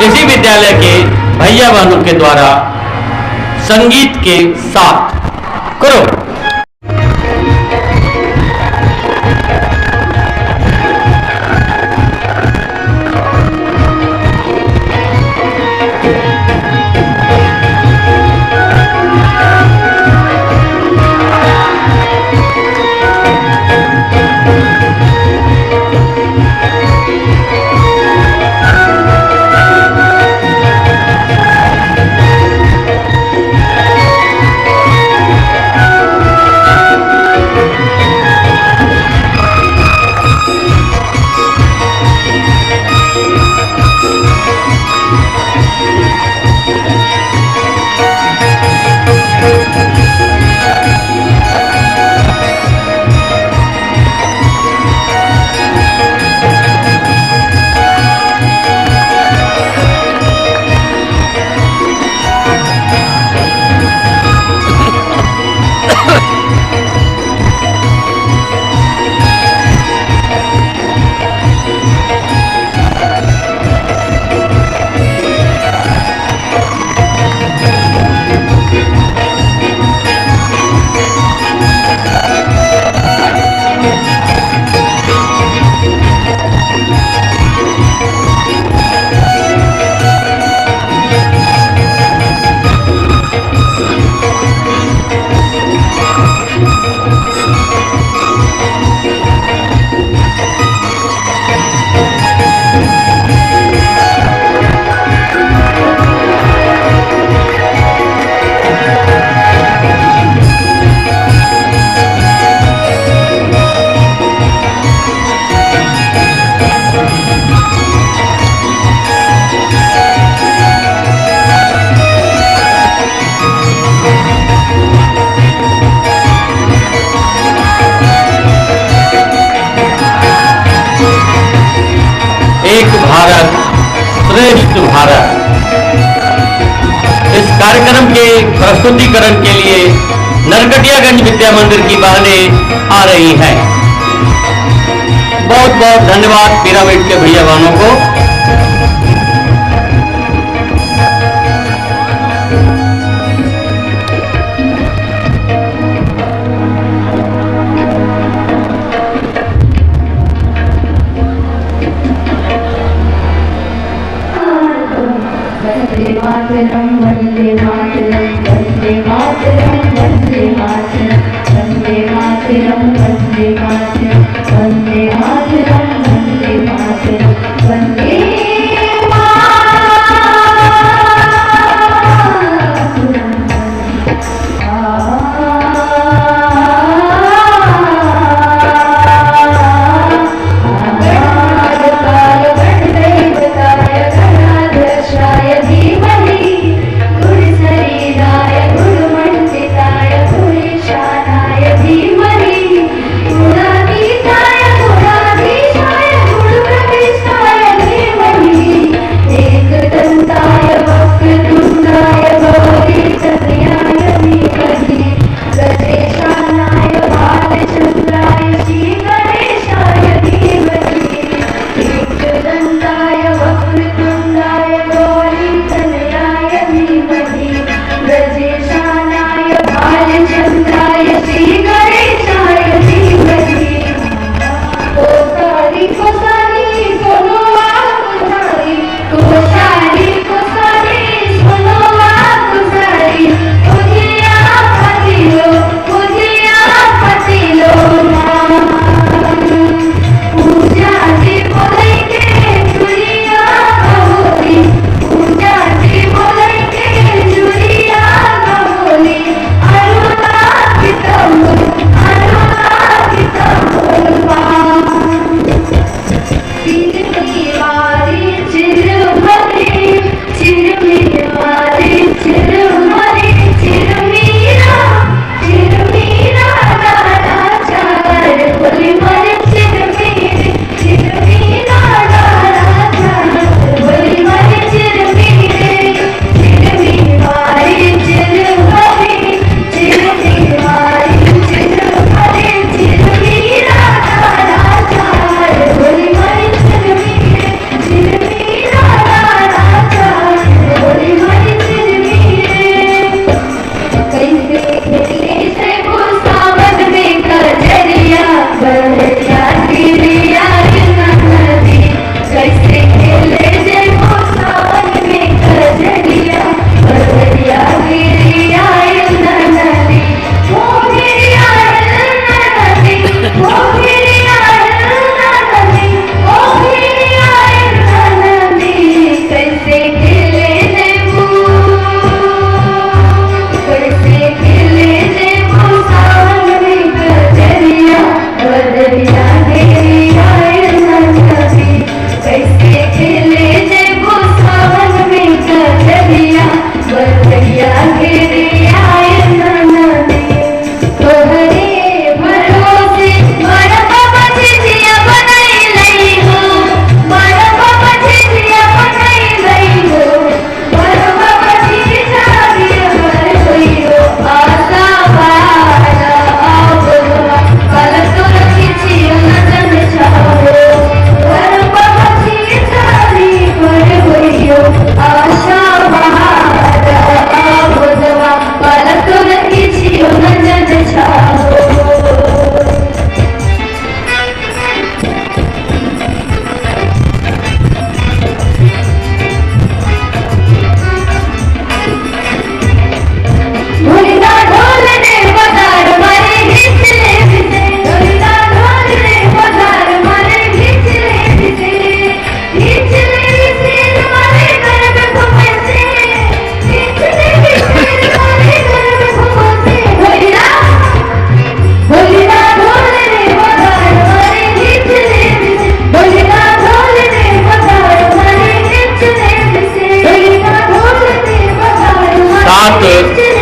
इसी विद्यालय के भैया बहनों के द्वारा संगीत के साथ करो। एक भारत श्रेष्ठ भारत। इस कार्यक्रम के प्रस्तुतिकरण के लिए नरकटियागंज विद्या मंदिर की बहनें आ रही हैं। बहुत बहुत धन्यवाद पिरामिड के भैया बहनों को। वंदे मातरम वंदे मातरम वंदे मातरम वंदे मातरम वंदे मातरम वंदे मातरम वंदे मातरम वंदे मातरम वंदे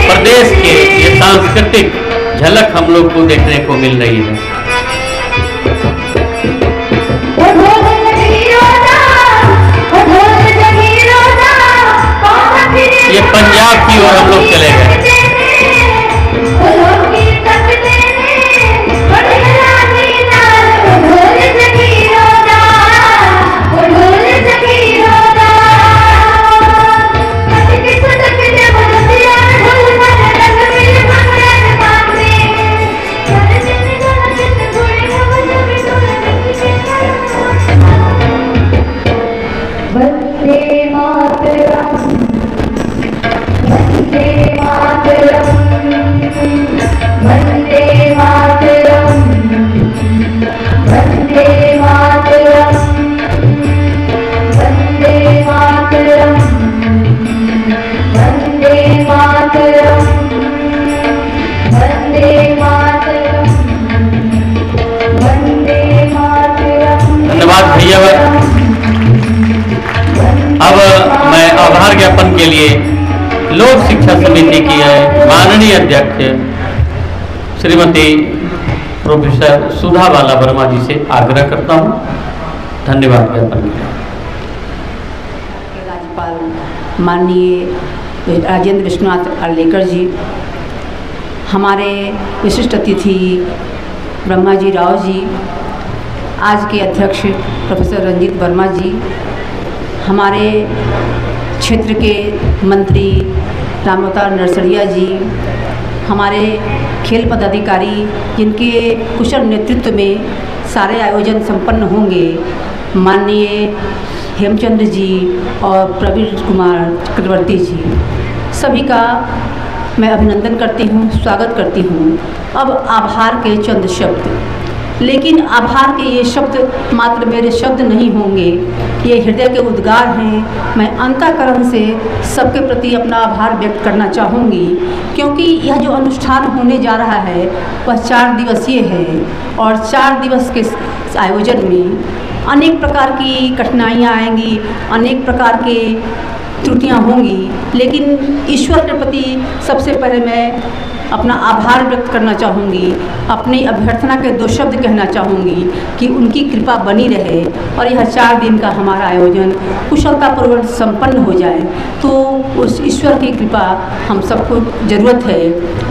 प्रदेश के ये सांस्कृतिक झलक हम लोग को देखने को मिल रही है। आभार ज्ञापन के लिए लोक शिक्षा समिति की माननीय अध्यक्ष श्रीमती प्रोफेसर सुधा बाला वर्मा जी से आग्रह करता हूं। धन्यवाद ज्ञापन के लिए। राज्यपाल माननीय राजेंद्र विश्वनाथ अर्लेकर जी, हमारे विशिष्ट अतिथि ब्रह्मा जी राव जी, आज के अध्यक्ष प्रोफेसर रंजीत वर्मा जी, हमारे क्षेत्र के मंत्री रामअवतार नरसरिया जी, हमारे खेल पदाधिकारी जिनके कुशल नेतृत्व में सारे आयोजन संपन्न होंगे, माननीय हेमचंद्र जी और प्रवीण कुमार चक्रवर्ती जी, सभी का मैं अभिनंदन करती हूँ, स्वागत करती हूँ। अब आभार के चंद शब्द, लेकिन आभार के ये शब्द मात्र मेरे शब्द नहीं होंगे, ये हृदय के उद्गार हैं। मैं अंतःकरण से सबके प्रति अपना आभार व्यक्त करना चाहूँगी, क्योंकि यह जो अनुष्ठान होने जा रहा है वह 4 दिवसीय है और 4 दिवस के आयोजन में अनेक प्रकार की कठिनाइयाँ आएंगी, अनेक प्रकार के त्रुटियाँ होंगी, लेकिन ईश्वर के प्रति सबसे पहले मैं अपना आभार व्यक्त करना चाहूँगी, अपनी अभ्यर्थना के 2 शब्द कहना चाहूँगी कि उनकी कृपा बनी रहे और यह 4 दिन का हमारा आयोजन कुशलतापूर्वक संपन्न हो जाए। तो उस ईश्वर की कृपा हम सबको ज़रूरत है,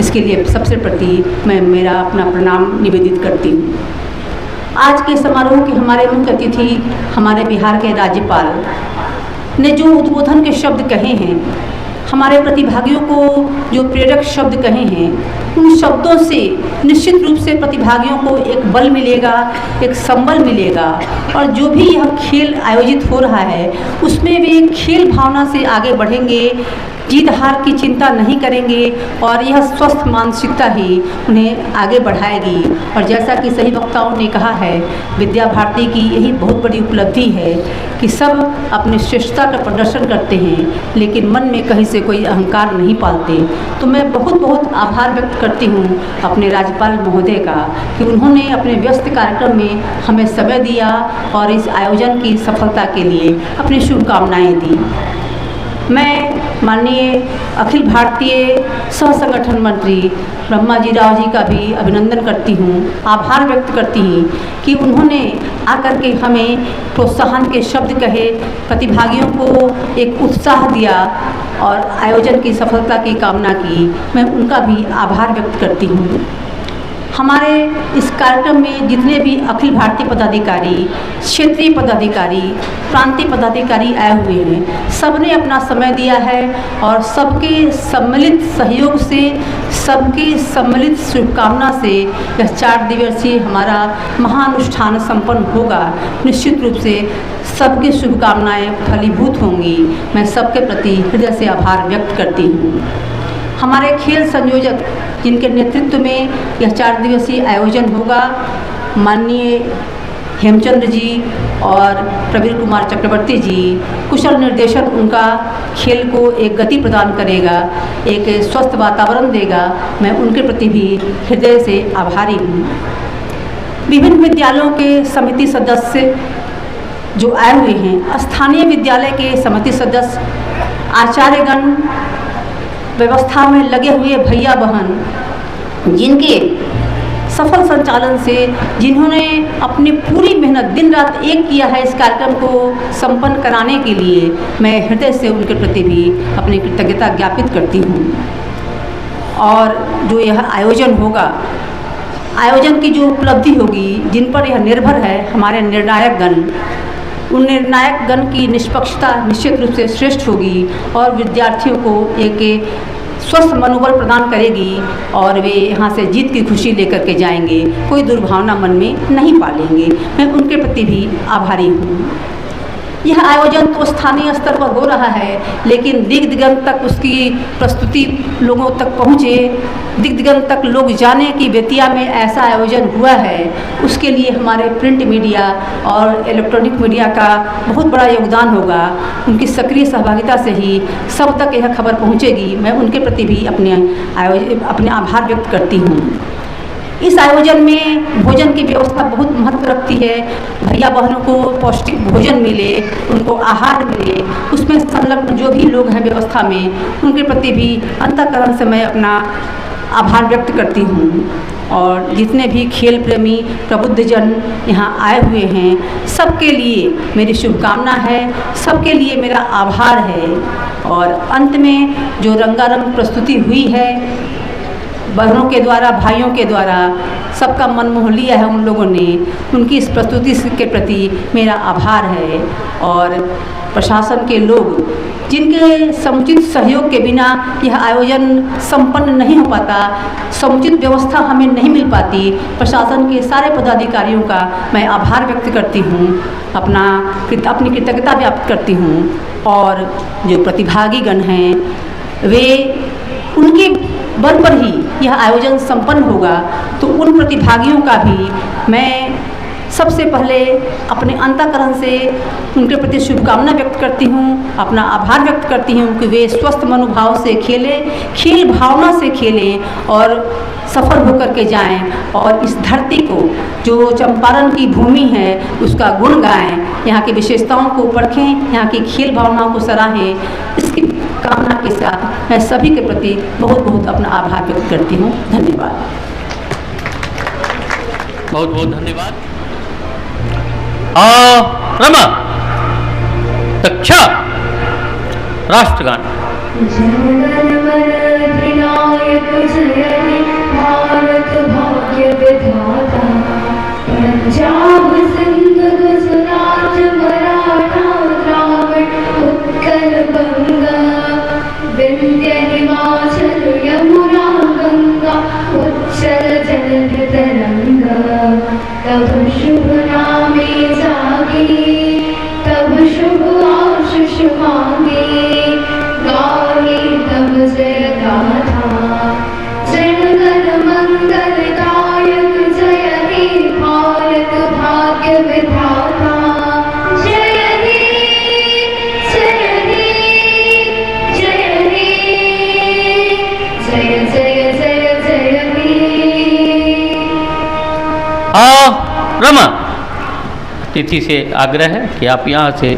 इसके लिए सबसे प्रति मैं मेरा अपना प्रणाम निवेदित करती हूँ। आज के समारोह के हमारे मुख्य अतिथि हमारे बिहार के राज्यपाल ने जो उद्बोधन के शब्द कहे हैं, हमारे प्रतिभागियों को जो प्रेरक शब्द कहे हैं, उन शब्दों से निश्चित रूप से प्रतिभागियों को एक बल मिलेगा, एक संबल मिलेगा और जो भी यह खेल आयोजित हो रहा है उसमें वे खेल भावना से आगे बढ़ेंगे, जीत हार की चिंता नहीं करेंगे और यह स्वस्थ मानसिकता ही उन्हें आगे बढ़ाएगी। और जैसा कि सही वक्ताओं ने कहा है, विद्या भारती की यही बहुत बड़ी उपलब्धि है कि सब अपनी श्रेष्ठता का प्रदर्शन करते हैं लेकिन मन में कहीं से कोई अहंकार नहीं पालते। तो मैं बहुत बहुत आभार व्यक्त करती हूँ अपने राज्यपाल महोदय का कि उन्होंने अपने व्यस्त कार्यक्रम में हमें समय दिया और इस आयोजन की सफलता के लिए अपनी शुभकामनाएँ दी। मैं माननीय अखिल भारतीय सह संगठन मंत्री ब्रह्मा जी राव जी का भी अभिनंदन करती हूँ, आभार व्यक्त करती हूँ कि उन्होंने आकर के हमें प्रोत्साहन के शब्द कहे, प्रतिभागियों को एक उत्साह दिया और आयोजन की सफलता की कामना की। मैं उनका भी आभार व्यक्त करती हूँ। हमारे इस कार्यक्रम में जितने भी अखिल भारतीय पदाधिकारी, क्षेत्रीय पदाधिकारी, प्रांतीय पदाधिकारी आए हुए हैं, सबने अपना समय दिया है और सबके सम्मिलित सहयोग से, सबके सम्मिलित शुभकामना से यह 4 दिवसीय हमारा महानुष्ठान संपन्न होगा। निश्चित रूप से सबकी शुभकामनाएं फलीभूत होंगी। मैं सबके प्रति हृदय से आभार व्यक्त करती हूँ। हमारे खेल संयोजक जिनके नेतृत्व में यह 4 दिवसीय आयोजन होगा, माननीय हेमचंद्र जी और प्रवीण कुमार चक्रवर्ती जी, कुशल निर्देशन उनका खेल को एक गति प्रदान करेगा, एक स्वस्थ वातावरण देगा। मैं उनके प्रति भी हृदय से आभारी हूँ। विभिन्न विद्यालयों के समिति सदस्य जो आए हुए हैं, स्थानीय विद्यालय के समिति सदस्य, आचार्यगण, व्यवस्था में लगे हुए भैया बहन, जिनके सफल संचालन से, जिन्होंने अपनी पूरी मेहनत दिन रात एक किया है इस कार्यक्रम को संपन्न कराने के लिए, मैं हृदय से उनके प्रति भी अपनी कृतज्ञता ज्ञापित करती हूँ। और जो यह आयोजन होगा, आयोजन की जो उपलब्धि होगी, जिन पर यह निर्भर है हमारे निर्णायक गण, उन निर्णायक गण की निष्पक्षता निश्चित रूप से श्रेष्ठ होगी और विद्यार्थियों को एक स्वस्थ मनोबल प्रदान करेगी और वे यहाँ से जीत की खुशी लेकर के जाएंगे, कोई दुर्भावना मन में नहीं पालेंगे। मैं उनके प्रति भी आभारी हूँ। यह आयोजन तो स्थानीय स्तर पर हो रहा है, लेकिन दिग दिगंत तक उसकी प्रस्तुति लोगों तक पहुँचे, दिग दिगंत तक लोग जाने कि बेतिया में ऐसा आयोजन हुआ है, उसके लिए हमारे प्रिंट मीडिया और इलेक्ट्रॉनिक मीडिया का बहुत बड़ा योगदान होगा। उनकी सक्रिय सहभागिता से ही सब तक यह खबर पहुँचेगी। मैं उनके प्रति भी अपने आभार व्यक्त करती हूँ। इस आयोजन में भोजन की व्यवस्था बहुत महत्व रखती है। भैया बहनों को पौष्टिक भोजन मिले, उनको आहार मिले, उसमें संलग्न जो भी लोग हैं व्यवस्था में, उनके प्रति भी अंतःकरण से मैं अपना आभार व्यक्त करती हूँ। और जितने भी खेल प्रेमी प्रबुद्धजन यहाँ आए हुए हैं, सबके लिए मेरी शुभकामना है, सबके लिए मेरा आभार है। और अंत में जो रंगारंग प्रस्तुति हुई है बहनों के द्वारा, भाइयों के द्वारा, सबका मन मोह लिया है उन लोगों ने, उनकी इस प्रस्तुति के प्रति मेरा आभार है। और प्रशासन के लोग जिनके समुचित सहयोग के बिना यह आयोजन संपन्न नहीं हो पाता, समुचित व्यवस्था हमें नहीं मिल पाती, प्रशासन के सारे पदाधिकारियों का मैं आभार व्यक्त करती हूँ, अपनी कृतज्ञता व्यक्त करती हूँ। और जो प्रतिभागीगण हैं, वे उनके बल पर ही यह आयोजन संपन्न होगा, तो उन प्रतिभागियों का भी मैं सबसे पहले अपने अंतःकरण से उनके प्रति शुभकामना व्यक्त करती हूँ, अपना आभार व्यक्त करती हूँ कि वे स्वस्थ मनोभाव से खेलें, खेल भावना से खेलें और सफल होकर के जाएं। और इस धरती को, जो चंपारण की भूमि है, उसका गुण गाएं, यहाँ की विशेषताओं को परखें, यहाँ की खेल भावनाओं को सराहें। इसकी कामना के साथ मैं सभी के प्रति बहुत बहुत अपना आभार व्यक्त करती हूँ। धन्यवाद। बहुत बहुत धन्यवाद। रमा दक्षा राष्ट्रगान। जनगण मन अधिनायक जय हे भारत भाग्य विधाता, पंजाब सिंध गुजरात मराठा द्राविड़ उत्कल बंगा, विंध्य हिमाचल यमुना गंगा, उच्चल जलधि तरंगा। तब शुभ नामे जागे, तब शुभ आशीष मांगे, गाये तब जय गाथा। जनगण मंगलदायक जय हे भारत भाग्य विधाता, जय हे जय हे जय हे जय जय जय जय हे। रमा अतिथि से आग्रह है कि आप यहाँ से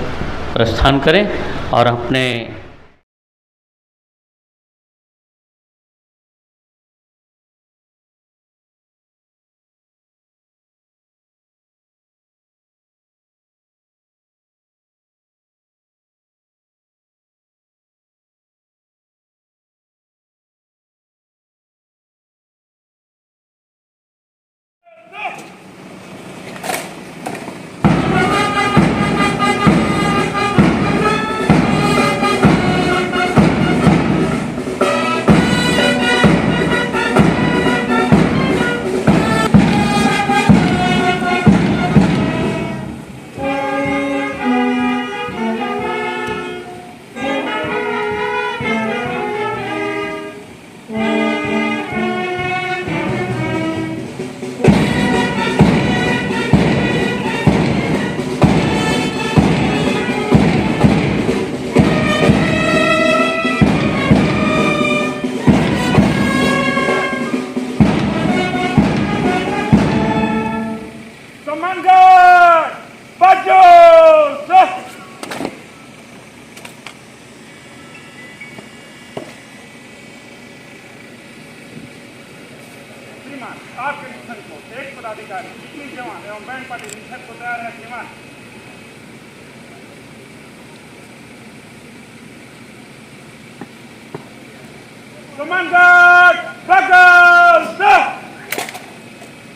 प्रस्थान करें और अपने आपके निधन को एक पदाधिकारी, 21 जवान एवं बैंड पार्टी निधन को तैयार है। श्रीमान कमांडर बगल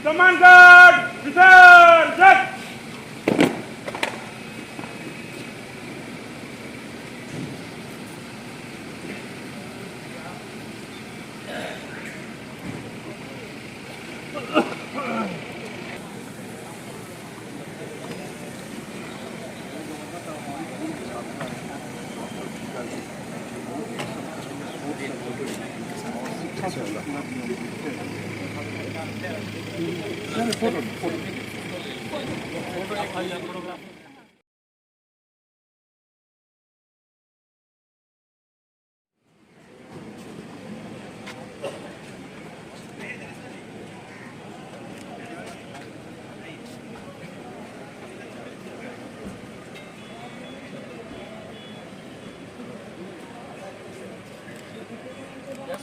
कमांडर विसर्जन।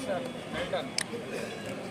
Sir well done.